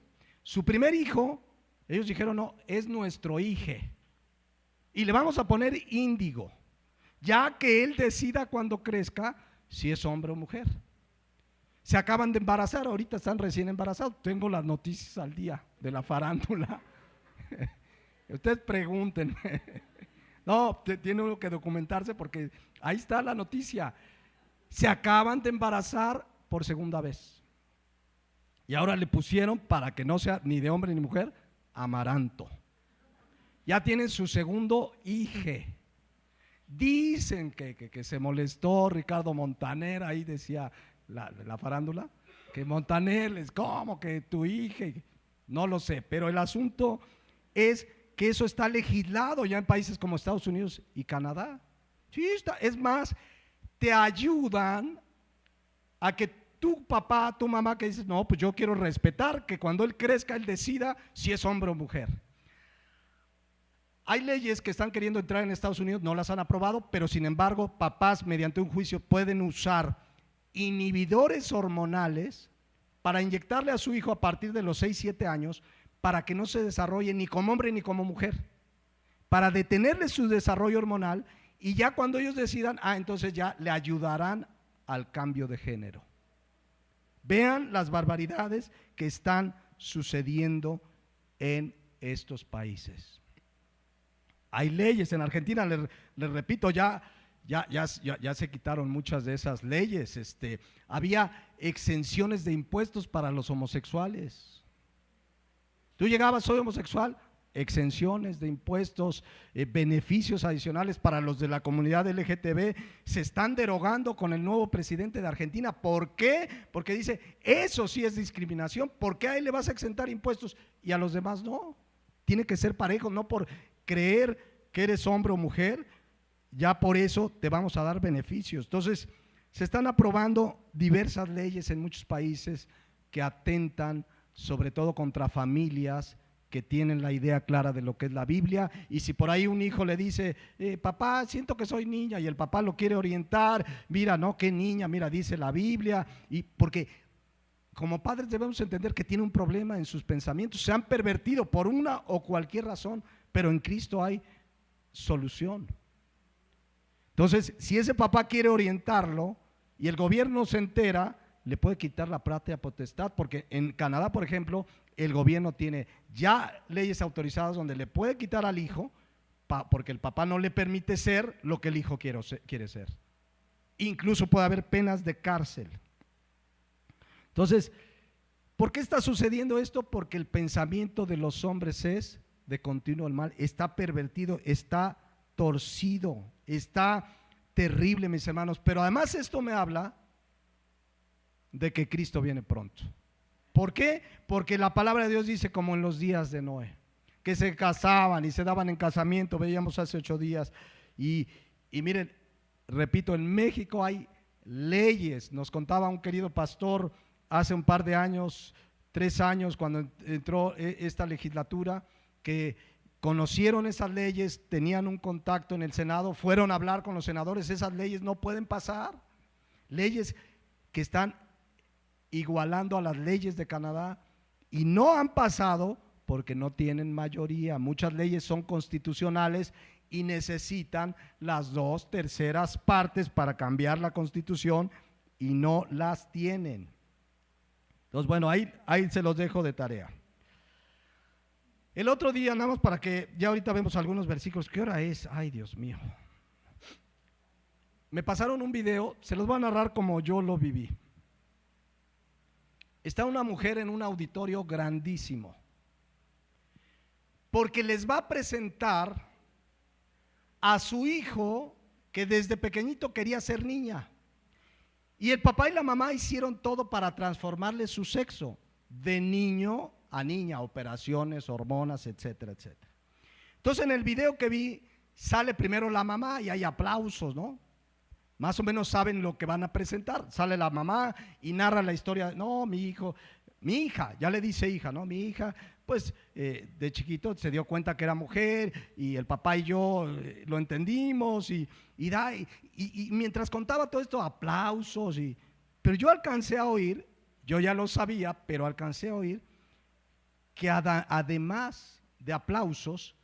Su primer hijo, ellos dijeron, no, es nuestro hijo y le vamos a poner Índigo, ya que él decida cuando crezca si es hombre o mujer. Se acaban de embarazar, ahorita están recién embarazados. Tengo las noticias al día de la farándula. Ustedes pregúntenme. No, tiene uno que documentarse porque ahí está la noticia. Se acaban de embarazar por segunda vez. Y ahora le pusieron, para que no sea ni de hombre ni mujer, Amaranto. Ya tienen su segundo hijo. Dicen que se molestó Ricardo Montaner, ahí decía la farándula, que Montaner es como que tu hija, no lo sé, pero el asunto es que eso está legislado ya en países como Estados Unidos y Canadá. Sí está, es más, te ayudan a que tu papá, tu mamá, que dices, no, pues yo quiero respetar que cuando él crezca, él decida si es hombre o mujer. Hay leyes que están queriendo entrar en Estados Unidos, no las han aprobado, pero sin embargo, papás mediante un juicio pueden usar inhibidores hormonales para inyectarle a su hijo a partir de los 6, 7 años para que no se desarrolle ni como hombre ni como mujer, para detenerle su desarrollo hormonal y ya cuando ellos decidan, entonces ya le ayudarán al cambio de género. Vean las barbaridades que están sucediendo en estos países. Hay leyes en Argentina, les repito, ya se quitaron muchas de esas leyes. Había exenciones de impuestos para los homosexuales. Tú llegabas, soy homosexual, exenciones de impuestos, beneficios adicionales para los de la comunidad LGTB, se están derogando con el nuevo presidente de Argentina. ¿Por qué? Porque dice, eso sí es discriminación. ¿Por qué a él le vas a exentar impuestos y a los demás no? Tiene que ser parejo, no por creer que eres hombre o mujer, ya por eso te vamos a dar beneficios. Entonces, se están aprobando diversas leyes en muchos países que atentan sobre todo contra familias que tienen la idea clara de lo que es la Biblia. Y si por ahí un hijo le dice, papá, siento que soy niña, y el papá lo quiere orientar, mira, no, qué niña, mira, dice la Biblia, y porque como padres debemos entender que tiene un problema en sus pensamientos, se han pervertido por una o cualquier razón, pero en Cristo hay solución. Entonces, si ese papá quiere orientarlo y el gobierno se entera, le puede quitar la patria potestad, porque en Canadá, por ejemplo, el gobierno tiene ya leyes autorizadas donde le puede quitar al hijo porque el papá no le permite ser lo que el hijo quiere ser. Incluso puede haber penas de cárcel. Entonces, ¿por qué está sucediendo esto? Porque el pensamiento de los hombres es de continuo el mal, está pervertido, está torcido, está terrible, mis hermanos. Pero además esto me habla de que Cristo viene pronto. ¿Por qué? Porque la palabra de Dios dice como en los días de Noé, que se casaban y se daban en casamiento, veíamos hace 8 días. Y miren, repito, en México hay leyes. Nos contaba un querido pastor hace un par de años, 3 años, cuando entró esta legislatura, que conocieron esas leyes, tenían un contacto en el Senado, fueron a hablar con los senadores. Esas leyes no pueden pasar. Leyes que están igualando a las leyes de Canadá y no han pasado porque no tienen mayoría. Muchas leyes son constitucionales y necesitan las 2/3 partes para cambiar la Constitución y no las tienen. Entonces, bueno, ahí se los dejo de tarea. El otro día, nada más para que ya ahorita vemos algunos versículos. ¿Qué hora es? Ay, Dios mío. Me pasaron un video, se los voy a narrar como yo lo viví. Está una mujer en un auditorio grandísimo, porque les va a presentar a su hijo que desde pequeñito quería ser niña. Y el papá y la mamá hicieron todo para transformarle su sexo de niño a niña, operaciones, hormonas, etcétera, etcétera. Entonces en el video que vi sale primero la mamá y hay aplausos, ¿no? Más o menos saben lo que van a presentar. Sale la mamá y narra la historia. No, mi hija, ya le dice hija, ¿no? Mi hija, pues de chiquito se dio cuenta que era mujer y el papá y yo lo entendimos y mientras contaba todo esto, aplausos. Pero yo alcancé a oír, yo ya lo sabía, pero alcancé a oír que además de aplausos,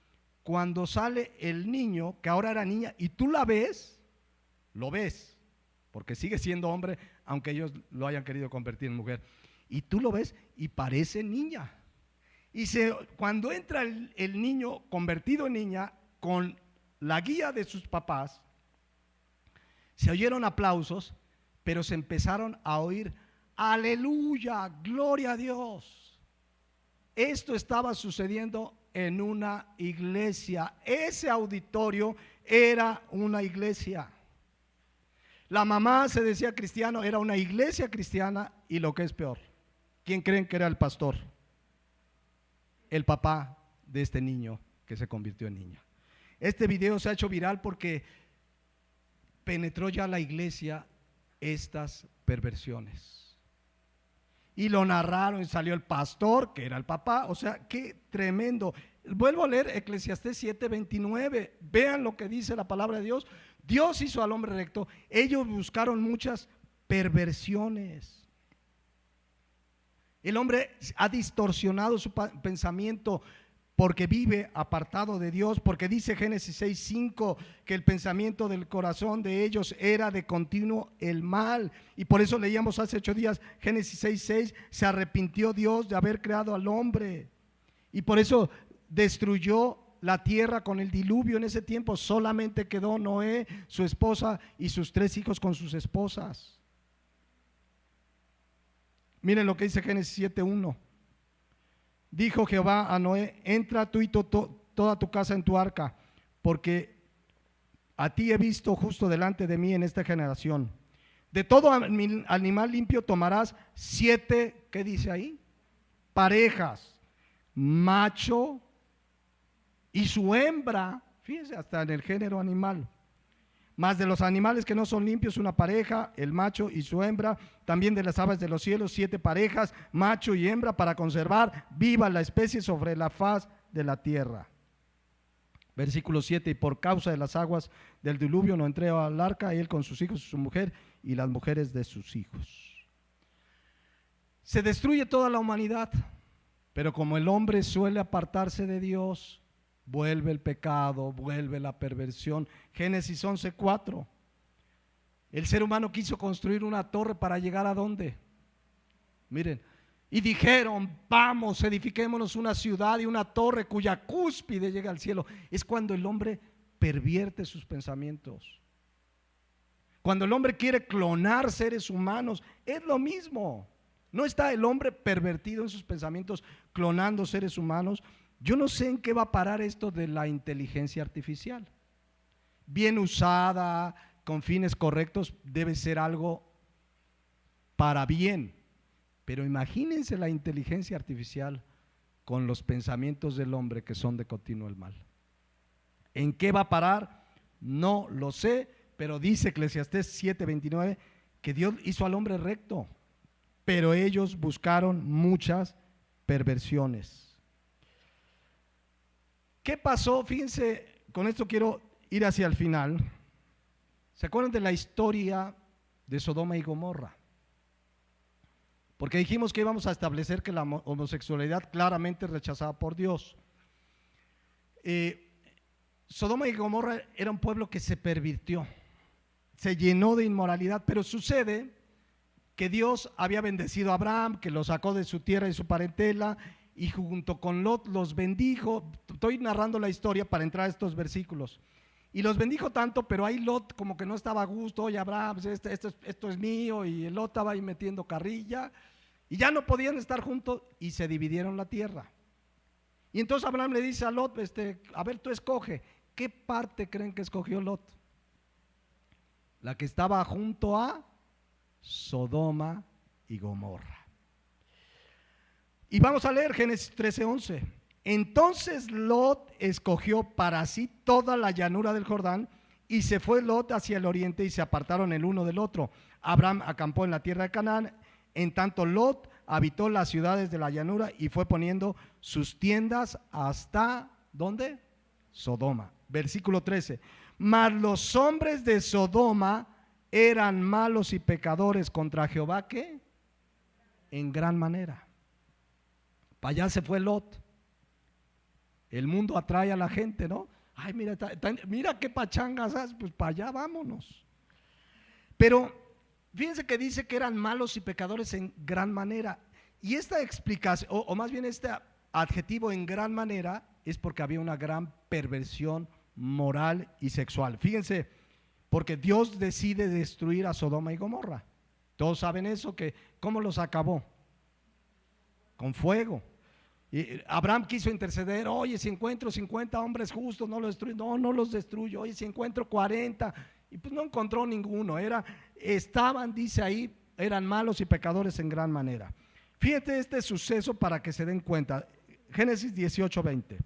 cuando sale el niño, que ahora era niña, y tú la ves, lo ves, porque sigue siendo hombre, aunque ellos lo hayan querido convertir en mujer, y tú lo ves y parece niña. Y cuando entra el niño convertido en niña, con la guía de sus papás, se oyeron aplausos, pero se empezaron a oír aleluya, gloria a Dios. Esto estaba sucediendo en una iglesia. Ese auditorio era una iglesia. La mamá se decía cristiano, era una iglesia cristiana, y lo que es peor, ¿quién creen que era el pastor? El papá de este niño que se convirtió en niña. Este video se ha hecho viral porque penetró ya a la iglesia estas perversiones. Y lo narraron y salió el pastor, que era el papá. O sea, qué tremendo. Vuelvo a leer Eclesiastés 7:29. Vean lo que dice la palabra de Dios. Dios hizo al hombre recto. Ellos buscaron muchas perversiones. El hombre ha distorsionado su pensamiento porque vive apartado de Dios, porque dice Génesis 6:5 que el pensamiento del corazón de ellos era de continuo el mal. Y por eso leíamos hace 8 días Génesis 6:6, se arrepintió Dios de haber creado al hombre. Y por eso destruyó la tierra con el diluvio. En ese tiempo solamente quedó Noé, su esposa y sus 3 hijos con sus esposas. Miren lo que dice Génesis 7:1. Dijo Jehová a Noé: entra tú y toda tu casa en tu arca, porque a ti he visto justo delante de mí en esta generación. De todo animal limpio tomarás 7, ¿qué dice ahí? Parejas, macho y su hembra. Fíjense, hasta en el género animal. Más de los animales que no son limpios, una pareja, el macho y su hembra. También de las aves de los cielos, 7 parejas, macho y hembra, para conservar viva la especie sobre la faz de la tierra. Versículo 7: y por causa de las aguas del diluvio no entró al arca, él con sus hijos y su mujer y las mujeres de sus hijos. Se destruye toda la humanidad, pero como el hombre suele apartarse de Dios, vuelve el pecado, vuelve la perversión. Génesis 11:4. El ser humano quiso construir una torre para llegar ¿a dónde? Miren, y dijeron: vamos, edifiquémonos una ciudad y una torre cuya cúspide llega al cielo. Es cuando el hombre pervierte sus pensamientos. Cuando el hombre quiere clonar seres humanos, es lo mismo. ¿No está el hombre pervertido en sus pensamientos, clonando seres humanos? Yo no sé en qué va a parar esto de la inteligencia artificial. Bien usada, con fines correctos, debe ser algo para bien. Pero imagínense la inteligencia artificial con los pensamientos del hombre que son de continuo el mal. ¿En qué va a parar? No lo sé, pero dice Eclesiastés 7:29 que Dios hizo al hombre recto, pero ellos buscaron muchas perversiones. ¿Qué pasó? Fíjense, con esto quiero ir hacia el final. ¿Se acuerdan de la historia de Sodoma y Gomorra? Porque dijimos que íbamos a establecer que la homosexualidad claramente es rechazada por Dios. Sodoma y Gomorra era un pueblo que se pervirtió, se llenó de inmoralidad, pero sucede que Dios había bendecido a Abraham, que lo sacó de su tierra y su parentela, y junto con Lot los bendijo. Estoy narrando la historia para entrar a estos versículos. Y los bendijo tanto, pero ahí Lot como que no estaba a gusto. Oye, Abraham, esto es mío, y el Lot estaba ahí metiendo carrilla, y ya no podían estar juntos, y se dividieron la tierra. Y entonces Abraham le dice a Lot, a ver, tú escoge. ¿Qué parte creen que escogió Lot? La que estaba junto a Sodoma y Gomorra. Y vamos a leer Génesis 13:11. Entonces Lot escogió para sí toda la llanura del Jordán, y se fue Lot hacia el oriente, y se apartaron el uno del otro. Abraham acampó en la tierra de Canaán. En tanto Lot habitó las ciudades de la llanura y fue poniendo sus tiendas hasta, ¿dónde? Sodoma. Versículo 13. Mas los hombres de Sodoma eran malos y pecadores contra Jehová, ¿qué? En gran manera. Para allá se fue Lot. El mundo atrae a la gente, ¿no? Ay, mira, mira qué pachangas haces, pues para allá vámonos. Pero fíjense que dice que eran malos y pecadores en gran manera. Y esta explicación, o más bien este adjetivo en gran manera, es porque había una gran perversión moral y sexual. Fíjense, porque Dios decide destruir a Sodoma y Gomorra. Todos saben eso, que ¿cómo los acabó? Con fuego. Y Abraham quiso interceder. Oye, si encuentro 50 hombres justos, no los destruyo. No, no los destruyo. Oye, si encuentro 40, y pues no encontró ninguno. Estaban, dice ahí, eran malos y pecadores en gran manera. Fíjate este suceso para que se den cuenta. Génesis 18:20.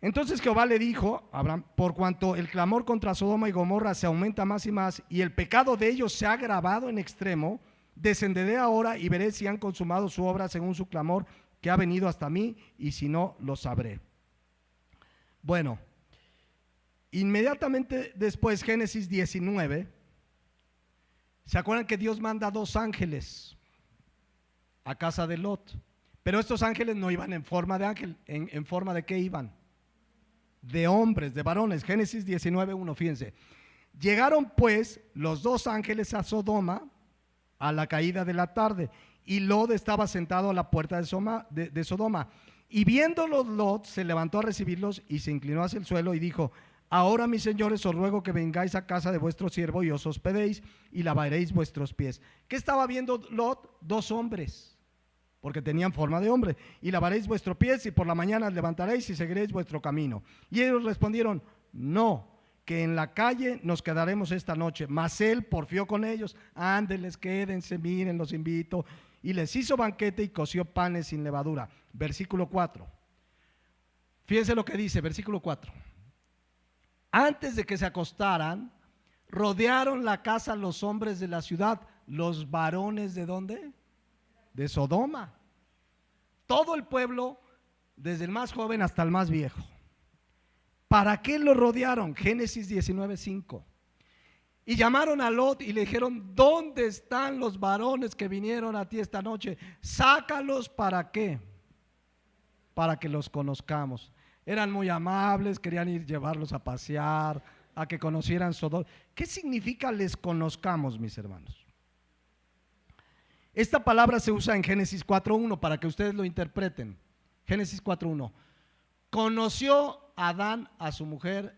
Entonces Jehová le dijo a Abraham: por cuanto el clamor contra Sodoma y Gomorra se aumenta más y más, y el pecado de ellos se ha agravado en extremo, descenderé ahora y veré si han consumado su obra según su clamor que ha venido hasta mí, y si no, lo sabré. Bueno, inmediatamente después, Génesis 19, ¿se acuerdan que Dios manda 2 ángeles a casa de Lot? Pero estos ángeles no iban en forma de ángel. ¿En forma de qué iban? De hombres, de varones. Génesis 19:1, fíjense. Llegaron pues los 2 ángeles a Sodoma a la caída de la tarde, y Lot estaba sentado a la puerta de Sodoma. Y viéndolos Lot se levantó a recibirlos y se inclinó hacia el suelo y dijo: ahora, mis señores, os ruego que vengáis a casa de vuestro siervo y os hospedéis y lavaréis vuestros pies. ¿Qué estaba viendo Lot? 2 hombres, porque tenían forma de hombre. Y lavaréis vuestros pies, y por la mañana levantaréis y seguiréis vuestro camino. Y ellos respondieron: no, que en la calle nos quedaremos esta noche. Mas él porfió con ellos: ándeles, quédense, miren, los invito. Y les hizo banquete y coció panes sin levadura. Versículo 4. Fíjense lo que dice, versículo 4. Antes de que se acostaran, rodearon la casa los hombres de la ciudad, los varones ¿de dónde? De Sodoma. Todo el pueblo, desde el más joven hasta el más viejo. ¿Para qué lo rodearon? Génesis 19:5. Y llamaron a Lot y le dijeron: ¿dónde están los varones que vinieron a ti esta noche? Sácalos. ¿Para qué? Para que los conozcamos. Eran muy amables, querían llevarlos a pasear, a que conocieran Sodoma. ¿Qué significa les conozcamos, mis hermanos? Esta palabra se usa en Génesis 4:1 para que ustedes lo interpreten. Génesis 4:1. Conoció Adán a su mujer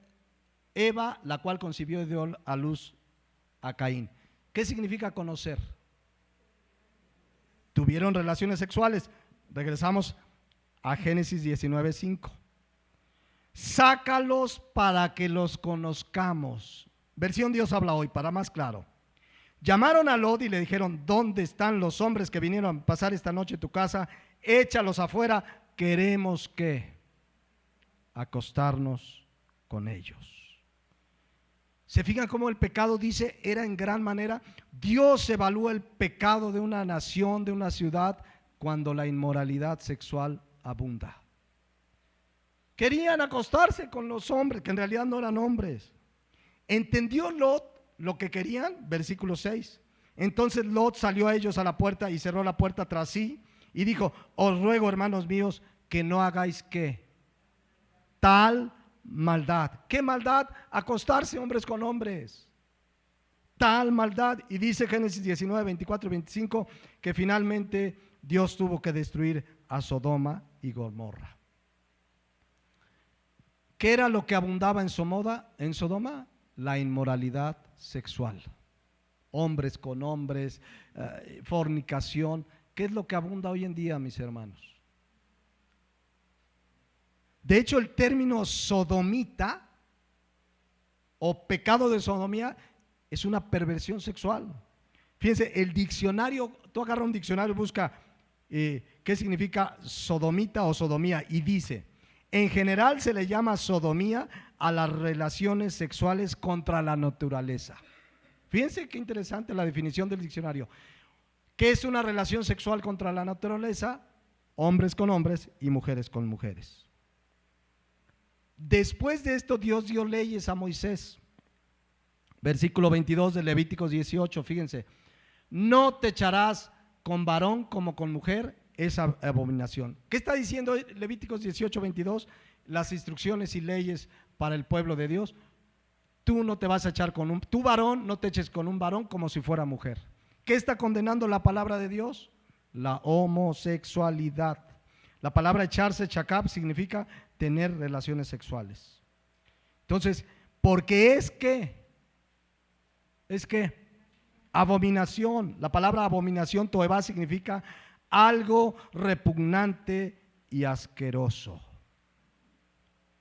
Eva, la cual concibió y dio a luz a Caín. ¿Qué significa conocer? Tuvieron relaciones sexuales. Regresamos a Génesis 19:5. Sácalos para que los conozcamos. Versión Dios habla hoy, para más claro. Llamaron a Lot y le dijeron: ¿dónde están los hombres que vinieron a pasar esta noche en tu casa? Échalos afuera, queremos que acostarnos con ellos. ¿Se fijan cómo el pecado, dice, era en gran manera? Dios evalúa el pecado de una nación, de una ciudad, cuando la inmoralidad sexual abunda. Querían acostarse con los hombres, que en realidad no eran hombres. ¿Entendió Lot lo que querían? Versículo 6. Entonces Lot salió a ellos a la puerta y cerró la puerta tras sí y dijo: os ruego, hermanos míos, que no hagáis ¿qué? Tal maldad. ¿Qué maldad? Acostarse hombres con hombres. Tal maldad. Y dice Génesis 19, 24 y 25 que finalmente Dios tuvo que destruir a Sodoma y Gomorra. ¿Qué era lo que abundaba en Sodoma? La inmoralidad sexual. Hombres con hombres, fornicación. ¿Qué es lo que abunda hoy en día, mis hermanos? De hecho, el término sodomita o pecado de sodomía es una perversión sexual. Fíjense, el diccionario, tú agarra un diccionario y busca qué significa sodomita o sodomía y dice: en general se le llama sodomía a las relaciones sexuales contra la naturaleza. Fíjense qué interesante la definición del diccionario. ¿Qué es una relación sexual contra la naturaleza? Hombres con hombres y mujeres con mujeres. Después de esto Dios dio leyes a Moisés. Versículo 22 de Levíticos 18, fíjense: no te echarás con varón como con mujer, es abominación. ¿Qué está diciendo Levíticos 18, 22? Las instrucciones y leyes para el pueblo de Dios. Tú no te vas a echar con tu varón, no te eches con un varón como si fuera mujer. ¿Qué está condenando la palabra de Dios? La homosexualidad. La palabra echarse, chakab, significa tener relaciones sexuales. Entonces, porque es que abominación. La palabra abominación, toeba, significa algo repugnante y asqueroso.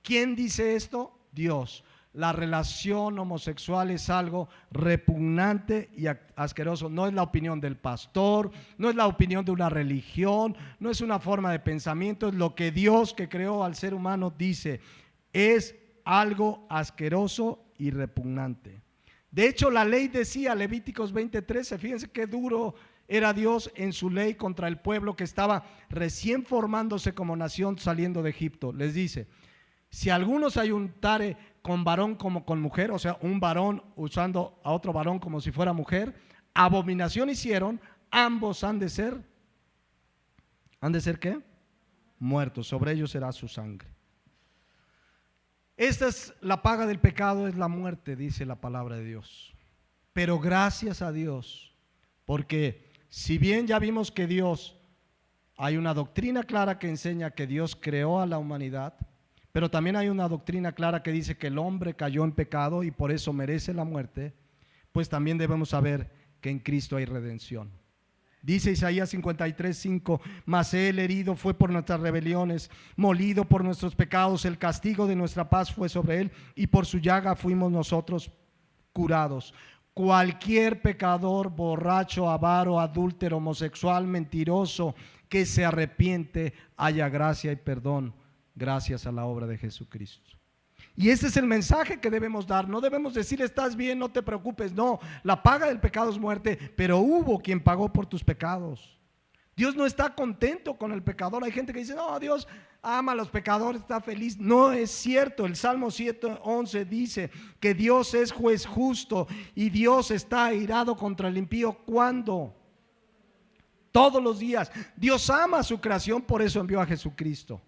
¿Quién dice esto? Dios. La relación homosexual es algo repugnante y asqueroso. No es la opinión del pastor, no es la opinión de una religión, no es una forma de pensamiento, es lo que Dios, que creó al ser humano, dice. Es algo asqueroso y repugnante. De hecho, la ley decía, Levíticos 20:13, fíjense qué duro era Dios en su ley contra el pueblo que estaba recién formándose como nación saliendo de Egipto. Les dice: si alguno se ayuntare con varón como con mujer, o sea, un varón usando a otro varón como si fuera mujer, abominación hicieron, ambos han de ser ¿qué? Muertos, sobre ellos será su sangre. Esta es la paga del pecado, es la muerte, dice la palabra de Dios. Pero gracias a Dios, porque si bien ya vimos que Dios, hay una doctrina clara que enseña que Dios creó a la humanidad, pero también hay una doctrina clara que dice que el hombre cayó en pecado y por eso merece la muerte, pues también debemos saber que en Cristo hay redención. Dice Isaías 53:5: mas él herido fue por nuestras rebeliones, molido por nuestros pecados, el castigo de nuestra paz fue sobre él, y por su llaga fuimos nosotros curados. Cualquier pecador, borracho, avaro, adúltero, homosexual, mentiroso, que se arrepiente, haya gracia y perdón, gracias a la obra de Jesucristo. Y ese es el mensaje que debemos dar. No debemos decir: estás bien, no te preocupes. No, la paga del pecado es muerte, pero hubo quien pagó por tus pecados. Dios no está contento con el pecador. Hay gente que dice: no, Dios ama a los pecadores, está feliz. No es cierto. El Salmo 7:11 dice que Dios es juez justo y Dios está airado contra el impío. ¿Cuándo? Todos los días. Dios ama a su creación, por eso envió a Jesucristo.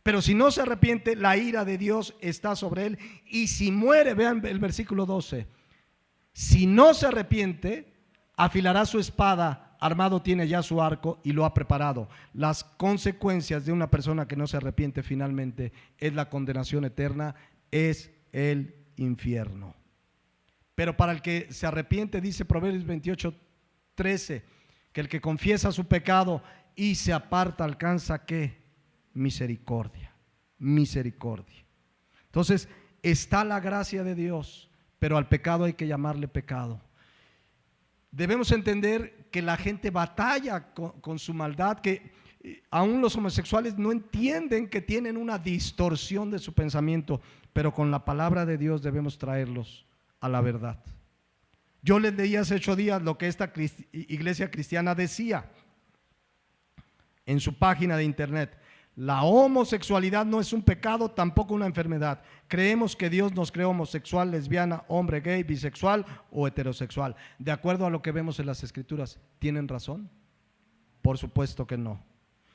Pero si no se arrepiente, la ira de Dios está sobre él. Y si muere, vean el versículo 12: si no se arrepiente, afilará su espada, armado tiene ya su arco y lo ha preparado. Las consecuencias de una persona que no se arrepiente finalmente es la condenación eterna, es el infierno. Pero para el que se arrepiente, dice Proverbios 28:13, que el que confiesa su pecado y se aparta alcanza ¿qué? Misericordia, misericordia. Entonces está la gracia de Dios, pero al pecado hay que llamarle pecado. Debemos entender que la gente batalla con su maldad, que aún los homosexuales no entienden que tienen una distorsión de su pensamiento, pero con la palabra de Dios debemos traerlos a la verdad. Yo les leí hace 8 días lo que esta iglesia cristiana decía en su página de internet: la homosexualidad no es un pecado, tampoco una enfermedad. Creemos que Dios nos creó homosexual, lesbiana, hombre, gay, bisexual o heterosexual. De acuerdo a lo que vemos en las Escrituras, ¿tienen razón? Por supuesto que no.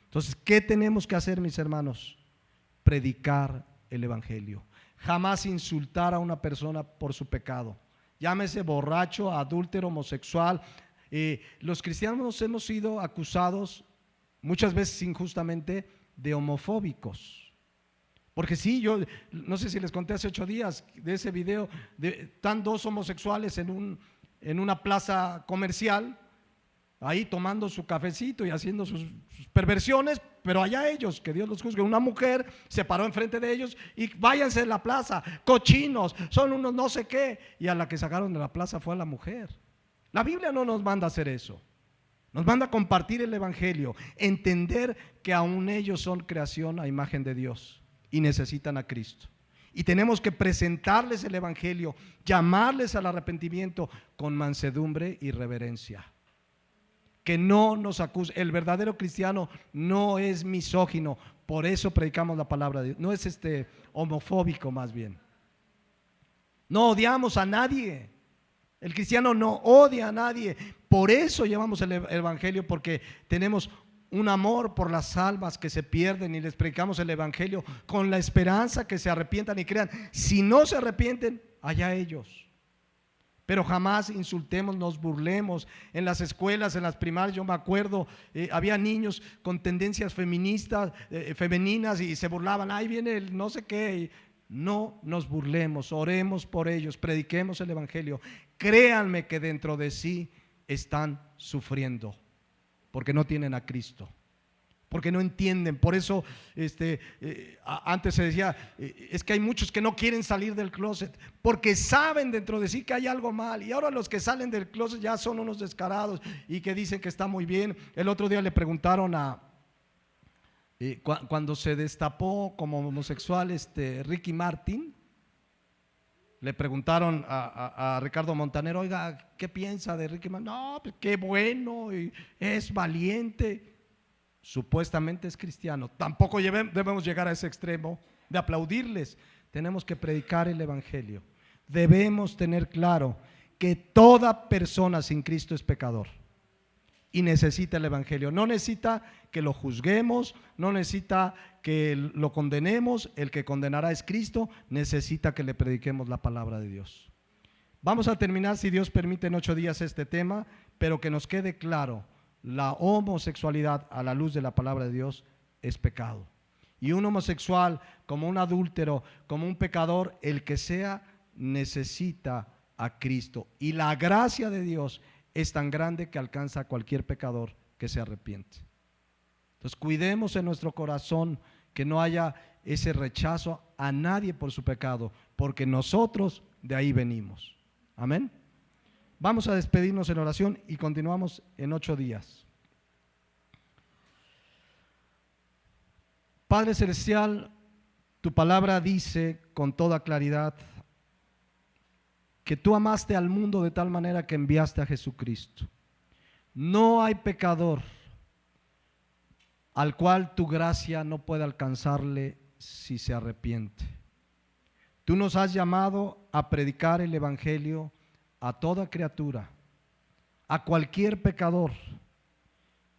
Entonces, ¿qué tenemos que hacer, mis hermanos? Predicar el evangelio. Jamás insultar a una persona por su pecado. Llámese borracho, adúltero, homosexual. Los cristianos hemos sido acusados muchas veces injustamente de homofóbicos. Porque sí, yo no sé si les conté hace 8 días de ese video, están 2 homosexuales en una plaza comercial, ahí tomando su cafecito y haciendo sus perversiones, pero allá ellos, que Dios los juzgue. Una mujer se paró enfrente de ellos y váyanse de la plaza, cochinos, son unos no sé qué, y a la que sacaron de la plaza fue a la mujer. La Biblia no nos manda a hacer eso, nos manda a compartir el evangelio, entender que aún ellos son creación a imagen de Dios y necesitan a Cristo. Y tenemos que presentarles el evangelio, llamarles al arrepentimiento con mansedumbre y reverencia. Que no nos acuse. El verdadero cristiano no es misógino, por eso predicamos la palabra de Dios. No es homofóbico, más bien. No odiamos a nadie. El cristiano no odia a nadie. Por eso llevamos el evangelio, porque tenemos un amor por las almas que se pierden y les predicamos el evangelio con la esperanza que se arrepientan y crean. Si no se arrepienten, allá ellos. Pero jamás insultemos, nos burlemos. En las escuelas, en las primarias, yo me acuerdo, había niños con tendencias feministas, femeninas, y se burlaban, ahí viene el no sé qué. No nos burlemos, oremos por ellos, prediquemos el evangelio. Créanme que dentro de sí están sufriendo, porque no tienen a Cristo, porque no entienden. Por eso antes se decía, es que hay muchos que no quieren salir del closet, porque saben dentro de sí que hay algo mal. Y ahora los que salen del closet ya son unos descarados y que dicen que está muy bien. El otro día le preguntaron cuando se destapó como homosexual Ricky Martin, le preguntaron a Ricardo Montaner, oiga, ¿qué piensa de Ricky Martin? No, pues qué bueno, es valiente. Supuestamente es cristiano. Tampoco debemos llegar a ese extremo de aplaudirles. Tenemos que predicar el evangelio. Debemos tener claro que toda persona sin Cristo es pecador y necesita el evangelio. No necesita que lo juzguemos, no necesita que lo condenemos. El que condenará es Cristo. Necesita que le prediquemos la palabra de Dios. Vamos a terminar, si Dios permite, en 8 días este tema, pero que nos quede claro: la homosexualidad a la luz de la palabra de Dios es pecado. Y un homosexual, como un adúltero, como un pecador, el que sea, necesita a Cristo. Y la gracia de Dios es tan grande que alcanza a cualquier pecador que se arrepiente. Entonces cuidemos en nuestro corazón que no haya ese rechazo a nadie por su pecado, porque nosotros de ahí venimos. Amén. Vamos a despedirnos en oración y continuamos en 8 días. Padre Celestial, tu palabra dice con toda claridad que tú amaste al mundo de tal manera que enviaste a Jesucristo. No hay pecador al cual tu gracia no pueda alcanzarle si se arrepiente. Tú nos has llamado a predicar el evangelio a toda criatura, a cualquier pecador.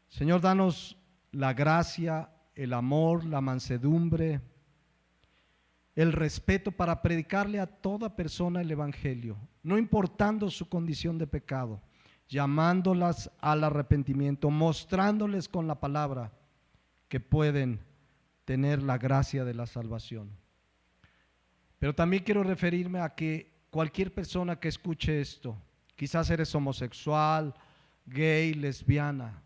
Señor, danos la gracia, el amor, la mansedumbre, el respeto para predicarle a toda persona el evangelio, no importando su condición de pecado, llamándolas al arrepentimiento, mostrándoles con la palabra que pueden tener la gracia de la salvación. Pero también quiero referirme a que cualquier persona que escuche esto, quizás eres homosexual, gay, lesbiana,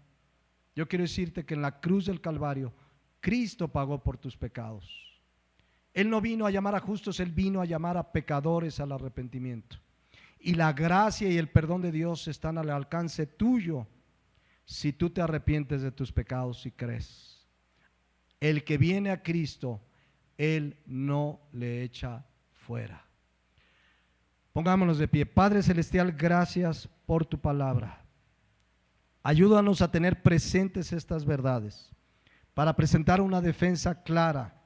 yo quiero decirte que en la cruz del Calvario Cristo pagó por tus pecados. Él no vino a llamar a justos, Él vino a llamar a pecadores al arrepentimiento. Y la gracia y el perdón de Dios están al alcance tuyo si tú te arrepientes de tus pecados y crees. El que viene a Cristo, Él no le echa fuera. Pongámonos de pie. Padre Celestial, gracias por tu palabra. Ayúdanos a tener presentes estas verdades para presentar una defensa clara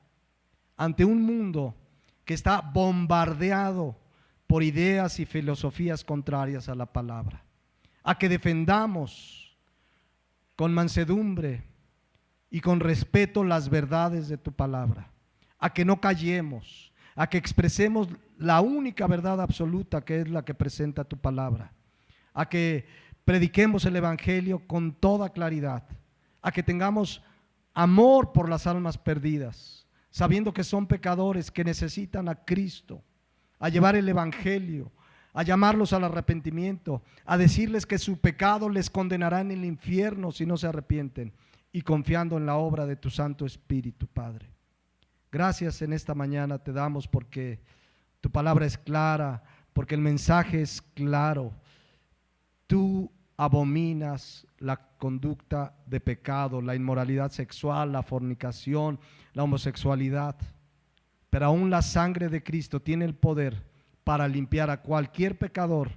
ante un mundo que está bombardeado por ideas y filosofías contrarias a la palabra. A que defendamos con mansedumbre y con respeto las verdades de tu palabra. a que no callemos, a que expresemos la única verdad absoluta, que es la que presenta tu palabra, a que prediquemos el Evangelio con toda claridad, a que tengamos amor por las almas perdidas, sabiendo que son pecadores que necesitan a Cristo, a llevar el Evangelio, a llamarlos al arrepentimiento, a decirles que su pecado les condenará en el infierno si no se arrepienten, y confiando en la obra de tu Santo Espíritu, Padre. Gracias en esta mañana te damos porque tu palabra es clara, porque el mensaje es claro. Tú abominas la conducta de pecado, la inmoralidad sexual, la fornicación, la homosexualidad, pero aún la sangre de Cristo tiene el poder para limpiar a cualquier pecador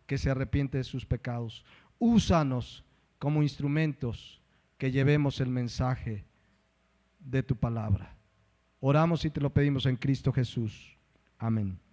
que se arrepiente de sus pecados. Úsanos como instrumentos que llevemos el mensaje de tu palabra. Oramos y te lo pedimos en Cristo Jesús. Amén.